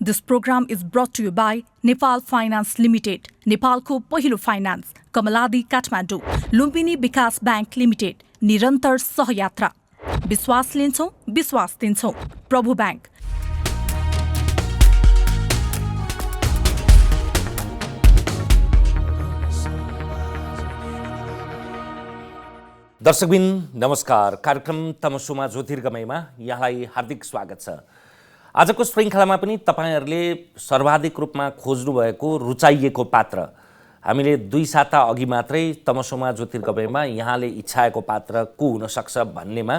This program is brought to you by Nepal Finance Limited, Nepalको पहिलो finance, Kamaladi Kathmandu, Lumbini विकास bank limited, निरन्तर सहयात्रा। विश्वास लिन्छौं, विश्वास दिन्छौं। प्रभु बैंक। दर्शकबिन नमस्कार। कार्यक्रम तमसुमा ज्योतिर्गमयमा यहाँलाई हार्दिक स्वागत छ। आजको श्रृङ्खलामा पनि तपाईहरुले सर्वाधिक रूपमा खोज्नु भएको रुचाइएको पात्र हामीले 2 साता अघि मात्रै तमसुमा ज्योतिर्गमयमा यहाँले इच्छाएको पात्र को हुन सक्छ भन्नेमा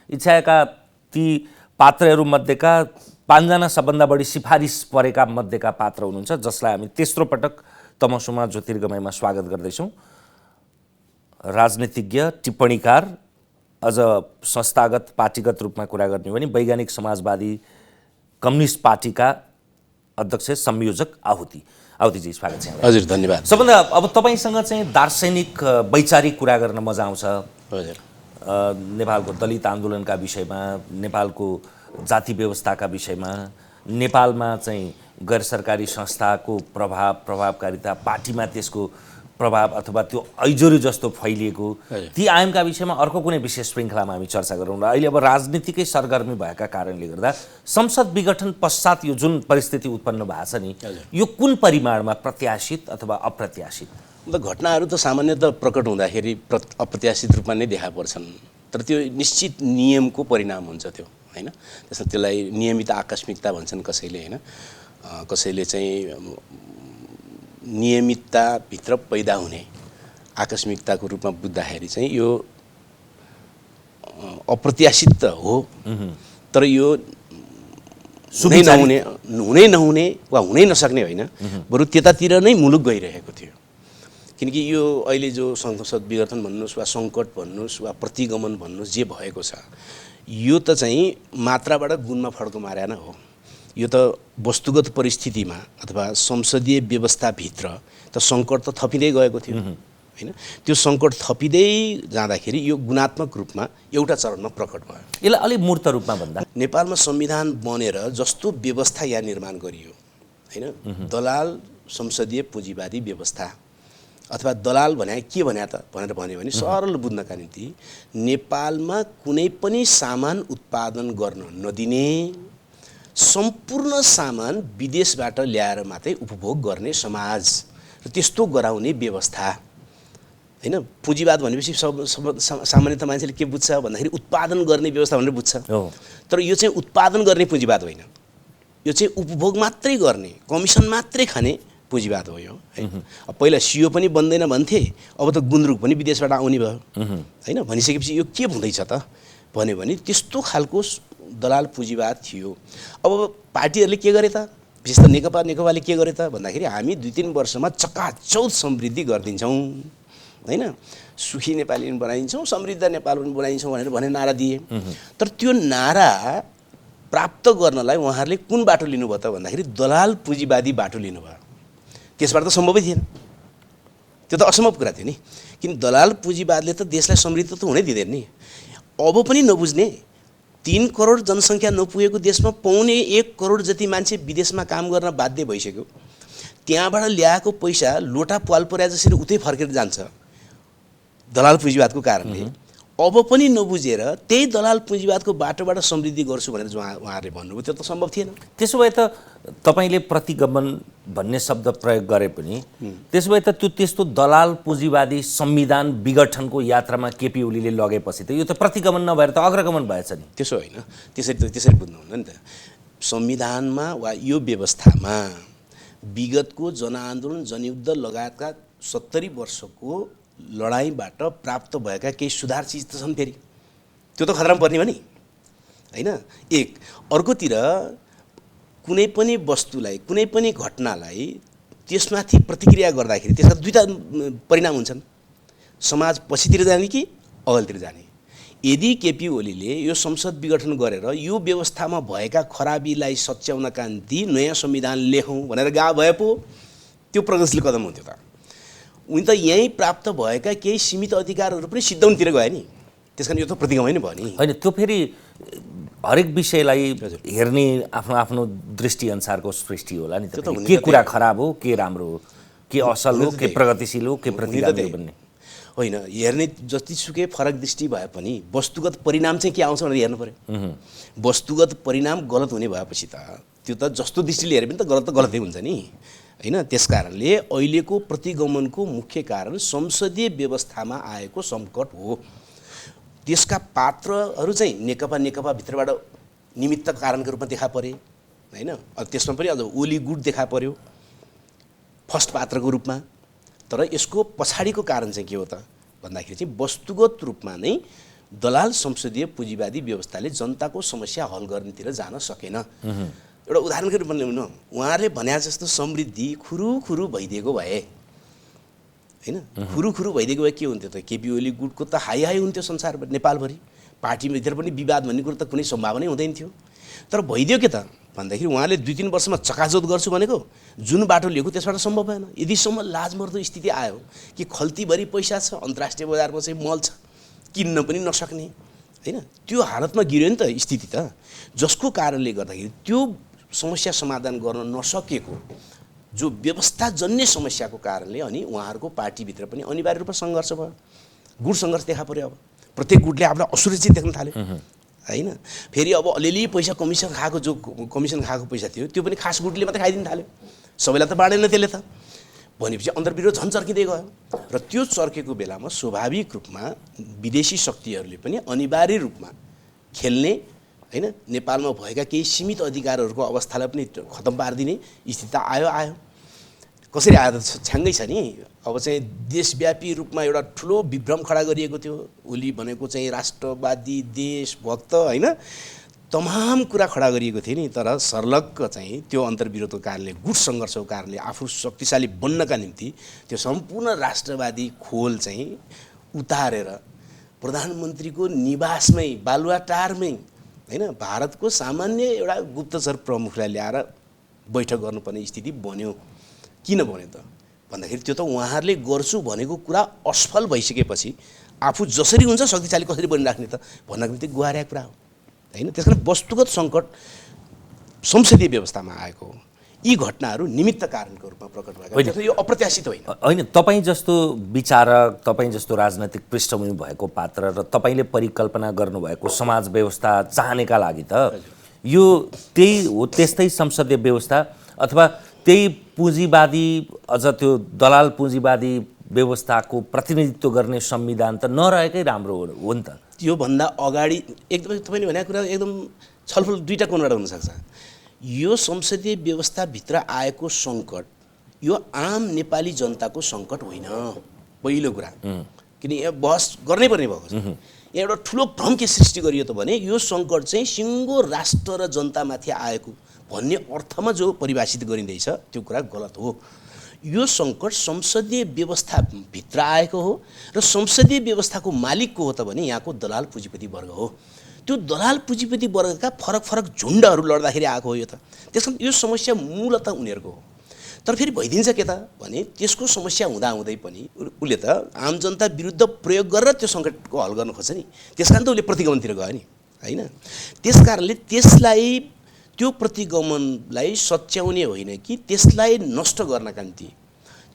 इच्छाएका ती पात्रहरू मध्येका 5 जना सबभन्दा बढी सिफारिस परेका मध्येका पात्र हुनुहुन्छ, जसलाई हामी तेस्रो पटक तमसुमा ज्योतिर्गमयमा स्वागत गर्दैछौं। राजनीतिज्ञ, टिप्पणीकार, अझ संस्थागत पार्टीगत रूपमा कुरा गर्ने भने वैज्ञानिक समाजवादी कम्युनिस्ट पार्टीका अध्यक्ष संयोजक आहुतिजी, स्वागत छ। हजुर, धन्यवाद। सबभन्दा अब तपाईसँग चाहिँ दार्शनिक वैचारिक कुरा गर्न मजा आउँछ। हजुर, नेपालको दलित आन्दोलनका विषयमा, नेपालको जाति व्यवस्थाका विषयमा, नेपालमा चाहिँ गैर सरकारी संस्थाको प्रभावकारिता, पार्टीमा त्यसको प्रभाव अथवा त्यो ऐजोरी जस्तो फैलिएको ती आयामका विषयमा अर्को कुनै विशेष श्रृङ्खलामा हामी चर्चा गरौँ। र अहिले अब राजनीतिकै सरगर्मी भएका कारणले गर्दा संसद विघटन पश्चात यो जुन परिस्थिति उत्पन्न भएको छ नि, यो कुन परिमाणमा प्रत्याशित अथवा अप्रत्याशित? घटनाहरू त सामान्यतः प्रकट हुँदाखेरि अप्रत्याशित रूपमा नै देखा पर्छन्, तर त्यो निश्चित नियमको परिणाम हुन्छ त्यो, हैन? त्यसमा त्यसलाई नियमित आकस्मिकता भन्छन् कसैले, हैन? कसैले चाहिँ नियमितताभित्र पैदा हुने आकस्मिकताको रूपमा बुझ्दाखेरि चाहिँ यो अप्रत्याशित त हो, तर यो हुनै नहुने वा हुनै नसक्ने होइन, बरु त्यतातिर नै मुलुक गइरहेको थियो। किनकि यो अहिले जो संसद विघटन भन्नुहोस् वा सङ्कट भन्नुहोस् वा प्रतिगमन भन्नुहोस्, जे भएको छ यो त चाहिँ मात्राबाट गुणमा फड्को मार्या नै हो। यो त वस्तुगत परिस्थितिमा अथवा संसदीय व्यवस्थाभित्र त सङ्कट त थपिँदै गएको थियो, हैन? त्यो सङ्कट थपिँदै जाँदाखेरि यो गुणात्मक रूपमा एउटा चरणमा प्रकट भयो। यसलाई अलि मूर्त रूपमा भन्दा नेपालमा संविधान बनेर जस्तो व्यवस्था यहाँ निर्माण गरियो, हैन? दलाल संसदीय पुँजीवादी व्यवस्था अथवा दलाल भने के भने त भनेर भन्यो भने सरल बुझ्नका निम्ति नेपालमा कुनै पनि सामान उत्पादन गर्न नदिने, सम्पूर्ण सामान विदेशबाट ल्याएर मात्रै उपभोग गर्ने समाज र त्यस्तो गराउने व्यवस्था, हैन? पुँजीवाद भनेपछि सामान्यतः मान्छेले के बुझ्छ भन्दाखेरि उत्पादन गर्ने व्यवस्था भनेर बुझ्छ, तर यो चाहिँ उत्पादन गर्ने पुँजीवाद होइन, यो चाहिँ उपभोग मात्रै गर्ने, कमिसन मात्रै खाने पुँजीवाद हो यो, है? पहिला सियो पनि बन्दैन भन्थे, अब त गुन्द्रुक पनि विदेशबाट आउने भयो, हैन? भनिसकेपछि यो के हुँदैछ त भन्यो भने त्यस्तो खालको दलाल पुँजीवाद थियो। अब पार्टीहरूले के गरे त, विशेष त नेकपाले के गरे त भन्दाखेरि हामी 2-3 वर्षमा चकाचौध समृद्धि गरिदिन्छौँ, हैन? सुखी नेपाली बनाइन्छौँ, समृद्ध नेपाल पनि बनाइन्छौँ भनेर नारा दिए। तर त्यो नारा प्राप्त गर्नलाई उहाँहरूले कुन बाटो लिनुभयो त भन्दाखेरि दलाल पुँजीवादी बाटो लिनुभयो। त्यसबाट त सम्भवै थिएन, त्यो त असम्भव कुरा थियो नि, किन दलाल पुँजीवादले त देशलाई समृद्ध त हुनै दिँदैन नि। अब पनि नबुझ्ने 3 करोड जनसङ्ख्या नपुगेको देशमा 1.25 करोड जति मान्छे विदेशमा काम गर्न बाध्य भइसक्यो। त्यहाँबाट ल्याएको पैसा लोटा पाल पर्या जसरी उतै फर्केर जान्छ दलाल पुँजीवादको कारणले। अब पनि नबुझेर त्यही दलाल पुँजीवादको बाटोबाट समृद्धि गर्छु भनेर उहाँहरूले भन्नुभयो, त्यो त सम्भव थिएन। त्यसो भए त तपाईले प्रतिगमन भन्ने शब्द प्रयोग गरे पनि त्यसो भए त त्यो त्यस्तो दलाल पुँजीवादी संविधान विघटनको यात्रामा केपी ओलीले लगेपछि त यो त प्रतिगमन नभएर त अग्रगमन भएछ नि। त्यसो होइन, त्यसरी बुझ्नुहुन्न नि त। संविधानमा वा यो व्यवस्थामा विगतको जनआन्दोलन, जनयुद्ध लगायतका 70 वर्षको लडाइँबाट प्राप्त भएका केही सुधार चिज त छन्, फेरि त्यो त खतरामा पर्ने हो नि, हैन? एक अर्कोतिर कुनै पनि वस्तुलाई, कुनै पनि घटनालाई त्यसमाथि प्रतिक्रिया गर्दाखेरि त्यसका 2टा परिणाम हुन्छन्, समाज पछितिर जाने कि अगाडितिर जाने। यदि केपी ओलीले यो संसद विघटन गरेर यो व्यवस्थामा भएका खराबीलाई सच्याउनका निम्ति नयाँ संविधान लेखौँ भनेर भए पो त्यो प्रगतिशील कदम हुन्थ्यो त। उनी त यहीँ प्राप्त भएका केही सीमित अधिकारहरू पनि सिद्धाउनतिर गए नि, त्यसकारण यो त प्रतिगमन नै भयो नि। होइन, त्यो फेरि हरेक विषयलाई हेर्ने आफ्नो आफ्नो दृष्टिअनुसारको सृष्टि होला नि त। त्यो त हुने के त कुरा त्यही। खराब हो, के राम्रो हो, के असल हो, के प्रगतिशील हो, के हुने त प्रतिगामी हो त्यही। भन्ने। होइन, हेर्ने जतिसुकै फरक दृष्टि भए पनि वस्तुगत परिणाम चाहिँ के आउँछ भनेर हेर्नु पर्यो। वस्तुगत परिणाम गलत हुने भएपछि त त्यो त जस्तो दृष्टिले हेरे पनि त गलतै हुन्छ नि, होइन। त्यस कारणले अहिलेको प्रतिगमनको मुख्य कारण संसदीय व्यवस्थामा आएको सङ्कट हो। त्यसका पात्रहरू चाहिँ नेकपा भित्रबाट निमित्त कारणको रूपमा देखा परे, होइन। त्यसमा पनि अझ ओली गुट देखा पर्यो फर्स्ट पात्रको रूपमा। तर यसको पछाडिको कारण चाहिँ के हो त भन्दाखेरि चाहिँ वस्तुगत रूपमा नै दलाल संसदीय पुँजीवादी व्यवस्थाले जनताको समस्या हल गर्नेतिर जान सकेन। एउटा उदाहरणको रूपमा ल्याउनु, उहाँहरूले भने जस्तो समृद्धि खुरुखुरु भइदिएको भए, होइन, खुरुखुरु भइदिएको भए के हुन्थ्यो त? केपी ओली गुटको त हाई हुन्थ्यो संसार नेपालभरि, पार्टीभित्र पनि विवाद भन्ने कुरो त कुनै सम्भावनै हुँदैन थियो। तर भइदियो के त भन्दाखेरि उहाँले 2-3 वर्षमा चकाचौध गर्छु भनेको जुन बाटो लिएको त्यसबाट सम्भव भएन। यदिसम्म लाजमर्दो स्थिति आयो कि खल्तीभरि पैसा छ, अन्तर्राष्ट्रिय बजारमा चाहिँ मल छ, किन्न पनि नसक्ने, होइन, त्यो हालतमा गिर्यो नि त स्थिति त। जसको कारणले गर्दाखेरि त्यो समस्या समाधान गर्न नसकेको जो व्यवस्थाजन्य समस्याको कारणले अनि उहाँहरूको पार्टीभित्र पनि अनिवार्य रूपमा सङ्घर्ष भयो, गुट सङ्घर्ष देखा पर्यो। अब प्रत्येक गुटले आफूलाई असुरक्षित देख्न थाल्यो, होइन। फेरि अब अलिअलि पैसा कमिसन खाएको पैसा थियो त्यो पनि खास गुटले मात्रै खाइदिन थाल्यो, सबैलाई त बाँडेन त्यसले त। भनेपछि अन्तर्विरोध झन् चर्किँदै गयो र त्यो चर्केको बेलामा स्वाभाविक रूपमा विदेशी शक्तिहरूले पनि अनिवार्य रूपमा खेल्ने, होइन, नेपालमा भएका केही सीमित अधिकारहरूको अवस्थालाई पनि खतम पारिदिने स्थिति आयो। कसरी आयो त छ्याङ्गै छ नि। अब चाहिँ देशव्यापी रूपमा एउटा ठुलो विभ्रम खडा गरिएको थियो। ओली भनेको चाहिँ राष्ट्रवादी देशभक्त, होइन, तमाम कुरा खडा गरिएको थियो नि। तर सर्लक्क चाहिँ त्यो अन्तर्विरोधको कारणले, गुट सङ्घर्षको कारणले आफू शक्तिशाली बन्नका निम्ति त्यो सम्पूर्ण राष्ट्रवादी खोल चाहिँ उतारेर प्रधानमन्त्रीको निवासमै बालुवाटारमै, होइन, भारतको सामान्य एउटा गुप्तचर प्रमुखलाई ल्याएर बैठक गर्नुपर्ने स्थिति बन्यो। किन बन्यो त भन्दाखेरि त्यो त उहाँहरूले गर्छु भनेको कुरा असफल भइसकेपछि आफू जसरी हुन्छ शक्तिशाली कसरी बनिराख्ने त भन्नको निम्ति गुहारेको कुरा हो, होइन। त्यस कारण वस्तुगत सङ्कट संसदीय व्यवस्थामा आएको हो। यी घटनाहरू निमित्त कारणको रूपमा प्रकट भएका, यो अप्रत्याशित होइन। होइन, तपाईँ जस्तो विचारक, तपाईँ जस्तो राजनैतिक पृष्ठभूमि भएको पात्र र तपाईँले परिकल्पना गर्नुभएको समाज व्यवस्था चाहनेका लागि त यो त्यही हो, त्यस्तै संसदीय व्यवस्था अथवा त्यही पुँजीवादी, अझ त्यो दलाल पुँजीवादी व्यवस्थाको प्रतिनिधित्व गर्ने संविधान त नरहेकै राम्रो हो नि त। त्योभन्दा अगाडि एकदमै तपाईँले भनेको कुरा एकदम छलफल दुईवटा कोणबाट हुनसक्छ। यो संसदीय व्यवस्थाभित्र आएको सङ्कट यो आम नेपाली जनताको सङ्कट होइन, पहिलो कुरा। किन यहाँ बहस गर्नै पर्ने भएको छ। यहाँ एउटा ठुलो भ्रम के सृष्टि गरियो त भने यो सङ्कट चाहिँ सिङ्गो राष्ट्र र जनतामाथि आएको भन्ने अर्थमा जो परिभाषित गरिँदैछ त्यो कुरा गलत हो। यो सङ्कट संसदीय व्यवस्थाभित्र आएको हो र संसदीय व्यवस्थाको मालिक को हो त भने यहाँको दलाल पुँजीपति वर्ग हो। त्यो दलाल पुँजीपति वर्गका फरक झुन्डहरू लड्दाखेरि आएको हो यो त। त्यसकारण यो समस्या मूलतः उनीहरूको हो। तर फेरि भइदिन्छ के त भने त्यसको समस्या हुँदाहुँदै पनि उसले त आम जनता विरुद्ध प्रयोग गरेर त्यो सङ्कटको हल गर्न खोज्छ नि। त्यसकारण त उसले प्रतिगमनतिर गयो नि, होइन। त्यस कारणले त्यसलाई, त्यो प्रतिगमनलाई सच्याउने होइन कि त्यसलाई नष्ट गर्नका निम्ति,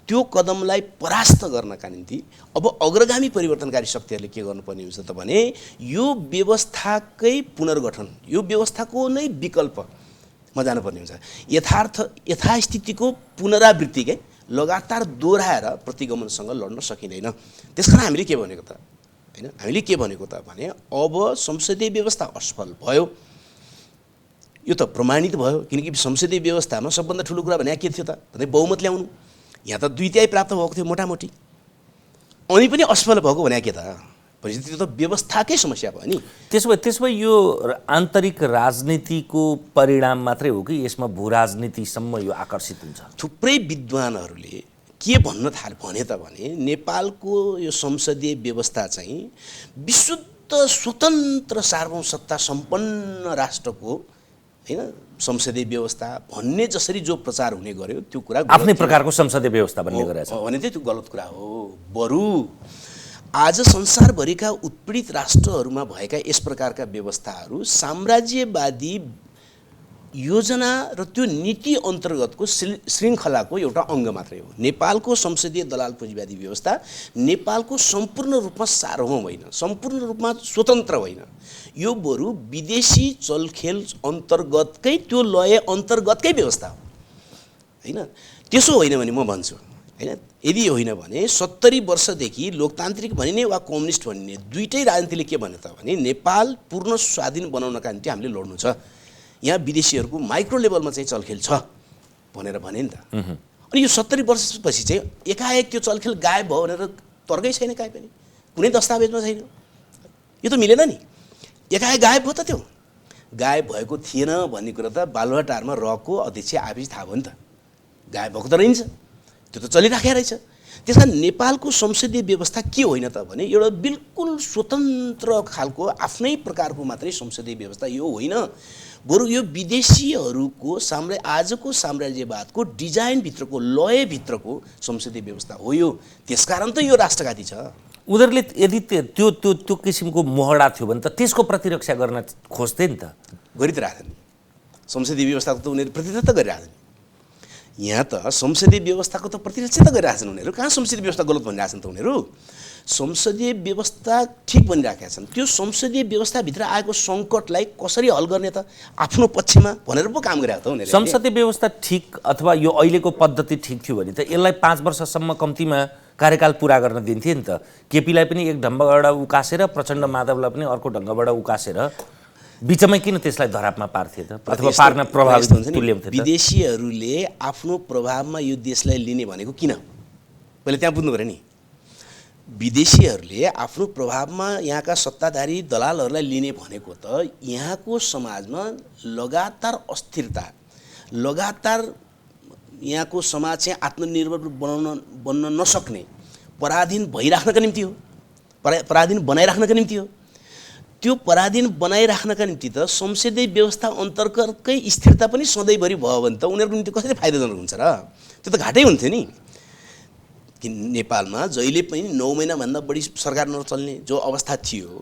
त्यो कदमलाई परास्त गर्नका निम्ति अब अग्रगामी परिवर्तनकारी शक्तिहरूले के गर्नुपर्ने हुन्छ त भने यो व्यवस्थाकै पुनर्गठन, यो व्यवस्थाको नै विकल्पमा जानुपर्ने हुन्छ। यथास्थितिको पुनरावृत्ति के लगातार दोहोऱ्याएर प्रतिगमनसँग लड्न सकिँदैन। त्यसकारण हामीले के भनेको त, होइन, हामीले के भनेको त भने अब संसदीय व्यवस्था असफल भयो, यो त प्रमाणित भयो। किनकि संसदीय व्यवस्थामा सबभन्दा ठुलो कुरा भने के थियो त भने बहुमत ल्याउनु। यहाँ त 2/3 प्राप्त भएको थियो मोटामोटी, अनि पनि असफल भएको भने के त भनेपछि त्यो त व्यवस्थाकै समस्या भयो नि। त्यसो भए यो आन्तरिक राजनीतिको परिणाम मात्रै हो कि यसमा भू राजनीतिसम्म यो आकर्षित हुन्छ? थुप्रै विद्वानहरूले के भन्न थाले भने त भने नेपालको यो संसदीय व्यवस्था चाहिँ विशुद्ध स्वतन्त्र सार्वभौम सत्ता सम्पन्न राष्ट्रको, होइन, संसदीय व्यवस्था भन्ने जसरी जो प्रचार हुने गर्यो त्यो कुरा आफ्नै प्रकारको संसदीय व्यवस्था भन्ने गरेछ भने चाहिँ त्यो गलत कुरा हो। बरु आज संसारभरिका उत्पीडित राष्ट्रहरूमा भएका यस प्रकारका व्यवस्थाहरू साम्राज्यवादी योजना र त्यो नीति अन्तर्गतको श्रृङ्खलाको एउटा अङ्ग मात्रै हो। नेपालको संसदीय दलाल पुँजीवादी व्यवस्था नेपालको सम्पूर्ण रूपमा सार्वभौम होइन, सम्पूर्ण रूपमा स्वतन्त्र होइन। यो बरु विदेशी चलखेल अन्तर्गतकै त्यो लय अन्तर्गतकै व्यवस्था हो होइन। त्यसो होइन भने म भन्छु होइन, यदि होइन भने 70 वर्षदेखि लोकतान्त्रिक भनिने वा कम्युनिस्ट भनिने दुईटै राजनीतिले के भने त भने नेपाल पूर्ण स्वाधीन बनाउनका निम्ति हामीले लड्नु छ, यहाँ विदेशीहरूको माइक्रो लेभलमा चाहिँ चलखेल छ भनेर भने नि त। अनि यो 70 वर्षपछि चाहिँ एकाएक त्यो चलखेल गायब भयो भनेर तर्कै छैन, काहीँ पनि कुनै दस्तावेजमा छैन। यो त मिलेन नि, एकाएक गायब भयो त। त्यो गायब भएको थिएन भन्ने कुरा त बालुवाटारमा रको अध्यक्ष आएपछि थाहा भयो नि त। गायब भएको त रहन्छ, त्यो त चलिराखेको रहेछ। त्यस कारण नेपालको संसदीय व्यवस्था के होइन त भने एउटा बिल्कुल स्वतन्त्र खालको आफ्नै प्रकारको मात्रै संसदीय व्यवस्था यो होइन, बरु यो विदेशीहरूको आजको साम्राज्यवादको डिजाइनभित्रको लयभित्रको संसदीय व्यवस्था हो यो। त्यसकारण त यो राष्ट्रघाती छ। उनीहरूले यदि त्यो किसिमको मोहडा थियो भने त त्यसको प्रतिरक्षा गर्न खोज्थे नि त, गरि त राख्दैन। संसदीय व्यवस्थाको त उनीहरू प्रतिरक्षा त गरिरहेछन्। यहाँ त संसदीय व्यवस्थाको त प्रतिरक्षा त गरिरहेछन् उनीहरू। कहाँ संसदीय व्यवस्था गलत भनिरहेछन् त उनीहरू? संसदीय व्यवस्था ठिक भनिराखेका छन्। त्यो संसदीय व्यवस्थाभित्र आएको सङ्कटलाई कसरी हल गर्ने त आफ्नो पक्षमा भनेर पो काम गरिरहेको त उनीहरूले। संसदीय व्यवस्था ठिक अथवा यो अहिलेको पद्धति ठिक थियो भने त यसलाई 5 वर्षसम्म कम्तीमा कार्यकाल पुरा गर्न दिन्थे नि त। केपीलाई पनि एक ढङ्गबाट उकासेर प्रचण्ड माधवलाई पनि अर्को ढङ्गबाट उकासेर बिचमै किन त्यसलाई धरापमा पार्थे त, अथवा पार्न प्रभावित तुल्याउँथे त? विदेशीहरूले आफ्नो प्रभावमा यो देशलाई लिने भनेको किन, पहिले त्यहाँ बुझ्नु पऱ्यो नि। विदेशीहरूले आफ्नो प्रभावमा यहाँका सत्ताधारी दलालहरूलाई लिने भनेको त यहाँको समाजमा लगातार अस्थिरता, लगातार यहाँको समाज चाहिँ आत्मनिर्भर बन्न नसक्ने, पराधीन भइराख्नका निम्ति हो, पराधीन बनाइराख्नका निम्ति हो। त्यो पराधीन बनाइराख्नका निम्ति त संसदीय व्यवस्था अन्तर्गतकै स्थिरता पनि सधैँभरि भयो भने त उनीहरूको निम्ति कसरी फाइदाजनक हुन्छ र? त्यो त घाटै हुन्थ्यो नि। कि नेपालमा जहिले पनि 9 महिनाभन्दा बढी सरकार नचल्ने जो अवस्था थियो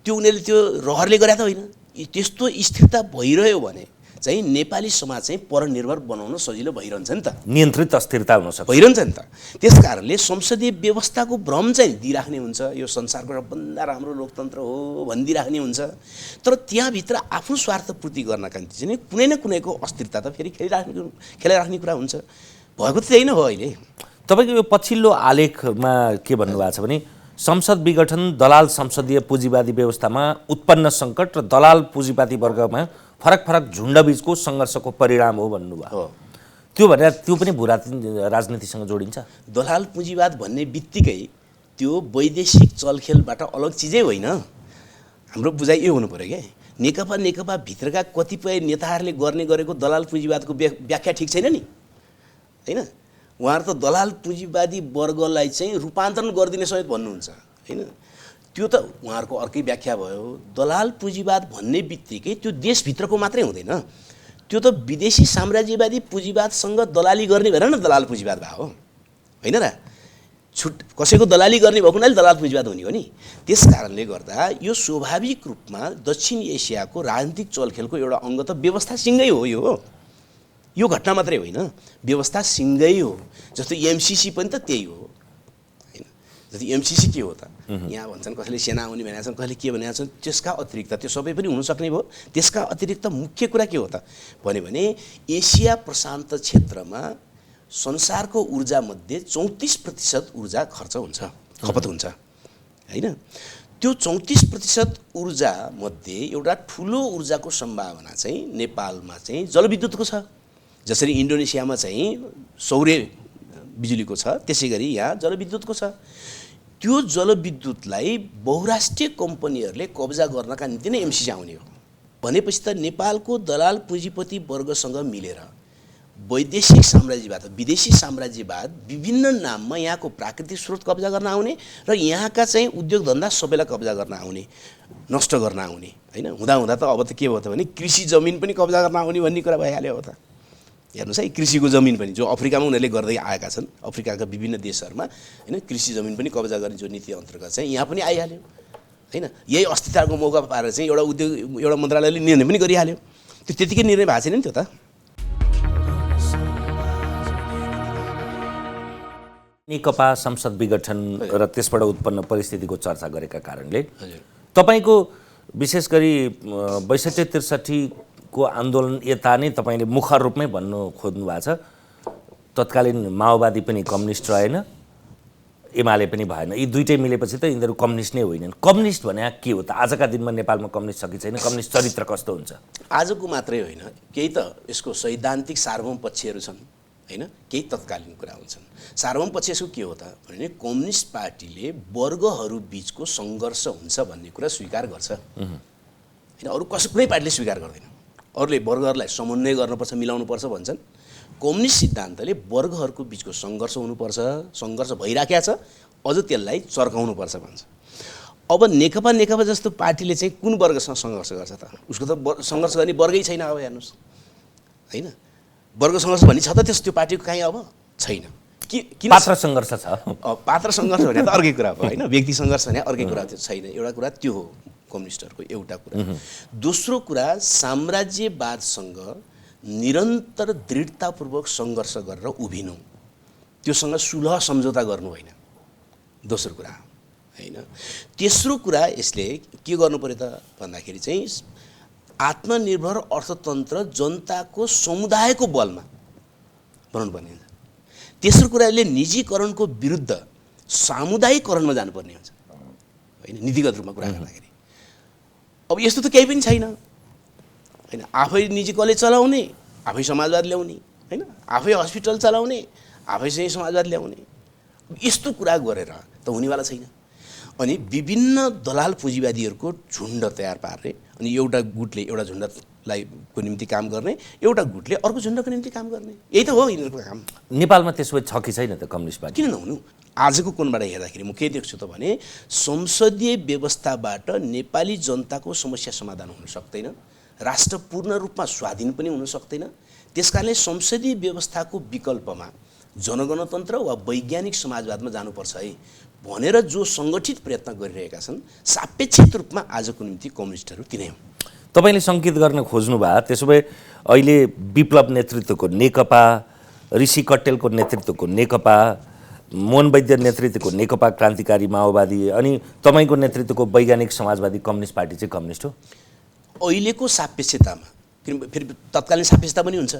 त्यो उनीहरूले त्यो रहरले गरे त होइन। त्यस्तो स्थिरता भइरह्यो भने चाहिँ नेपाली समाज चाहिँ परनिर्भर बनाउन सजिलो भइरहन्छ नि त, नियन्त्रित अस्थिरता हुन सक्छ, भइरहन्छ नि त। त्यस कारणले संसदीय व्यवस्थाको भ्रम चाहिँ दिइराख्ने हुन्छ, यो संसारको सबभन्दा राम्रो लोकतन्त्र हो भनिदिइराख्ने हुन्छ। तर त्यहाँभित्र आफ्नो स्वार्थ पूर्ति गर्नका निम्ति चाहिँ कुनै न कुनैको अस्थिरता त फेरि खेलाइराख्ने कुरा हुन्छ। भएको त त्यही नै हो अहिले। तपाईँको यो पछिल्लो आलेखमा के भन्नुभएको छ भने संसद विघटन दलाल संसदीय पुँजीवादी व्यवस्थामा उत्पन्न सङ्कट र दलाल पुँजीवादी वर्गमा फरक फरक झुन्डबीचको सङ्घर्षको परिणाम हो भन्नुभयो। त्यो भनेर त्यो पनि भू राजनीतिसँग जोडिन्छ? दलाल पुँजीवाद भन्ने बित्तिकै त्यो वैदेशिक चलखेलबाट अलग चिजै होइन। हाम्रो बुझाइ यो हुनु पऱ्यो क्या, नेकपा भित्रका कतिपय नेताहरूले गर्ने गरेको दलाल पुँजीवादको व्याख्या ठिक छैन नि होइन। उहाँहरू त दलाल पुँजीवादी वर्गलाई चाहिँ रूपान्तरण गरिदिने समेत भन्नुहुन्छ होइन। त्यो त उहाँहरूको अर्कै व्याख्या भयो। दलाल पुँजीवाद भन्ने बित्तिकै त्यो देशभित्रको मात्रै हुँदैन, त्यो त विदेशी साम्राज्यवादी पुँजीवादसँग दलाली गर्ने भएर न दलाल पुँजीवाद भयो होइन र? कसैको दलाली गर्ने भएको हुनाले दलाल पुँजीवाद हुने हो नि। त्यस कारणले गर्दा यो स्वाभाविक रूपमा दक्षिण एसियाको राजनीतिक चलखेलको एउटा अङ्ग त व्यवस्थासँगै हो। यो घटना मात्रै होइन, व्यवस्थासँगै हो। जस्तो एमसीसी पनि त त्यही हो होइन। जस्तो एमसीसी के हो त, यहाँ भन्छन् कसैले सेना आउने भनेका छन्, कसैले के भनेका छन्। त्यसका अतिरिक्त त्यो सबै पनि हुनसक्ने भयो। त्यसका अतिरिक्त मुख्य कुरा के हो त भने एसिया प्रशान्त क्षेत्रमा संसारको ऊर्जामध्ये 34% ऊर्जा खर्च हुन्छ, खपत हुन्छ होइन। त्यो 34% ऊर्जामध्ये एउटा ठुलो ऊर्जाको सम्भावना चाहिँ नेपालमा चाहिँ जलविद्युतको छ। जसरी इन्डोनेसियामा चाहिँ सौर्य बिजुलीको छ, त्यसै गरी यहाँ जलविद्युतको छ। त्यो जलविद्युतलाई बहुराष्ट्रिय कम्पनीहरूले कब्जा गर्नका निम्ति नै एमसीसी आउने हो भनेपछि त नेपालको दलाल पुँजीपति वर्गसँग मिलेर वैदेशिक साम्राज्यवाद, विदेशी साम्राज्यवाद विभिन्न नाममा यहाँको प्राकृतिक स्रोत कब्जा गर्न आउने र यहाँका चाहिँ उद्योग धन्दा सबैलाई कब्जा गर्न आउने, नष्ट गर्न आउने होइन। हुँदा त अब त के भयो त भने कृषि जमिन पनि कब्जा गर्न आउने भन्ने कुरा भइहाल्यो हो त हेर्नुहोस् है, कृषिको जमिन पनि जो अफ्रिकामा उनीहरूले गर्दै आएका छन्, अफ्रिकाका विभिन्न देशहरूमा होइन, कृषि जमिन पनि कब्जा गर्ने जो नीति अन्तर्गत चाहिँ यहाँ पनि आइहाल्यो होइन। यही अस्थिरताको मौका पारेर चाहिँ एउटा उद्योग, एउटा मन्त्रालयले निर्णय पनि गरिहाल्यो। त्यो त्यतिकै निर्णय भएको छैन नि त्यो त। नेकपा संसद विघटन र त्यसबाट उत्पन्न परिस्थितिको चर्चा गरेका कारणले तपाईँको विशेष गरी ६२-६३को आन्दोलन यता नै तपाईँले मुखर रूपमै भन्नु खोज्नु भएको छ। तत्कालीन माओवादी पनि कम्युनिस्ट रहेन, एमाले पनि भएन, यी दुइटै मिलेपछि त यिनीहरू कम्युनिस्ट नै होइनन्। कम्युनिस्ट भने के हो त? आजका दिनमा नेपालमा कम्युनिस्ट छ कि छैन? कम्युनिस्ट चरित्र कस्तो हुन्छ? आजको मात्रै होइन, केही त यसको सैद्धान्तिक सार्वभौम पक्षहरू छन् होइन, केही तत्कालीन कुरा हुन्छन्। सार्वभौम पक्ष यसको के हो त भने कम्युनिस्ट पार्टीले वर्गहरू बिचको सङ्घर्ष हुन्छ भन्ने कुरा स्वीकार गर्छ होइन। अरू कुनै पार्टीले स्वीकार गर्दैन। अरूले वर्गहरूलाई समन्वय गर्नुपर्छ, मिलाउनुपर्छ भन्छन्। कम्युनिस्ट सिद्धान्तले वर्गहरूको बिचको सङ्घर्ष हुनुपर्छ, सङ्घर्ष भइराखेको छ, अझ त्यसलाई चर्काउनुपर्छ भन्छ। अब नेकपा जस्तो पार्टीले चाहिँ कुन वर्गसँग सङ्घर्ष गर्छ त? उसको त सङ्घर्ष गर्ने वर्गै छैन। अब हेर्नुहोस् होइन, वर्ग सङ्घर्ष भन्ने छ त त्यो पार्टीको काहीँ अब छैन। किन पात्र सङ्घर्ष छ? पात्र सङ्घर्ष भने त अर्कै कुरा हो होइन, व्यक्ति सङ्घर्ष भने अर्कै कुरा त्यो छैन। एउटा कुरा त्यो हो कम्युनिस्टहरूको एउटा कुरा। दोस्रो कुरा साम्राज्यवादसँग निरन्तर दृढतापूर्वक सङ्घर्ष गरेर उभिनु, त्योसँग सुलह सम्झौता गर्नु होइन, दोस्रो कुरा होइन। तेस्रो कुरा यसले के गर्नु पर्यो त भन्दाखेरि चाहिँ आत्मनिर्भर अर्थतन्त्र जनताको समुदायको बलमा बनाउनु पर्ने हुन्छ। तेस्रो कुरा यसले निजीकरणको विरुद्ध सामुदायिकरणमा जानुपर्ने हुन्छ होइन, नीतिगत रूपमा कुरा गर्दाखेरि। अब यस्तो त केही पनि छैन होइन। आफै निजी कलेज चलाउने, आफै समाजवाद ल्याउने होइन, आफै हस्पिटल चलाउने, आफै चाहिँ समाजवाद ल्याउने, यस्तो कुरा गरेर त हुनेवाला छैन। अनि विभिन्न दलाल पुँजीवादीहरूको झुन्ड तयार पार्ने, अनि एउटा गुटले एउटा झुन्डलाई को निम्ति काम गर्ने, एउटा गुटले अर्को झुन्डको निम्ति काम गर्ने, यही त हो यिनीहरूको काम। नेपालमा त्यसो छ कि छैन त कम्युनिस्ट पार्टी? किन नहुनु? आजको कोणबाट हेर्दाखेरि म के देख्छु त भने संसदीय व्यवस्थाबाट नेपाली जनताको समस्या समाधान हुन सक्दैन, राष्ट्र पूर्ण रूपमा स्वाधीन पनि हुन सक्दैन। त्यसकारणले संसदीय व्यवस्थाको विकल्पमा जनगणतन्त्र वा वैज्ञानिक समाजवादमा जानुपर्छ है भनेर जो सङ्गठित प्रयत्न गरिरहेका छन्, सापेक्षित रूपमा आजको निम्ति कम्युनिस्टहरू तिनै हुन्। तपाईँले सङ्केत गर्न खोज्नुभयो त्यसो भए अहिले विप्लव नेतृत्वको नेकपा, ऋषि कट्टेलको नेतृत्वको नेकपा, मोहन वैद्य नेतृत्वको नेकपा क्रान्तिकारी माओवादी अनि तपाईँको नेतृत्वको वैज्ञानिक समाजवादी कम्युनिस्ट पार्टी चाहिँ कम्युनिस्ट हो? अहिलेको सापेक्षतामा, किन फेरि तत्कालीन सापेक्षता पनि हुन्छ,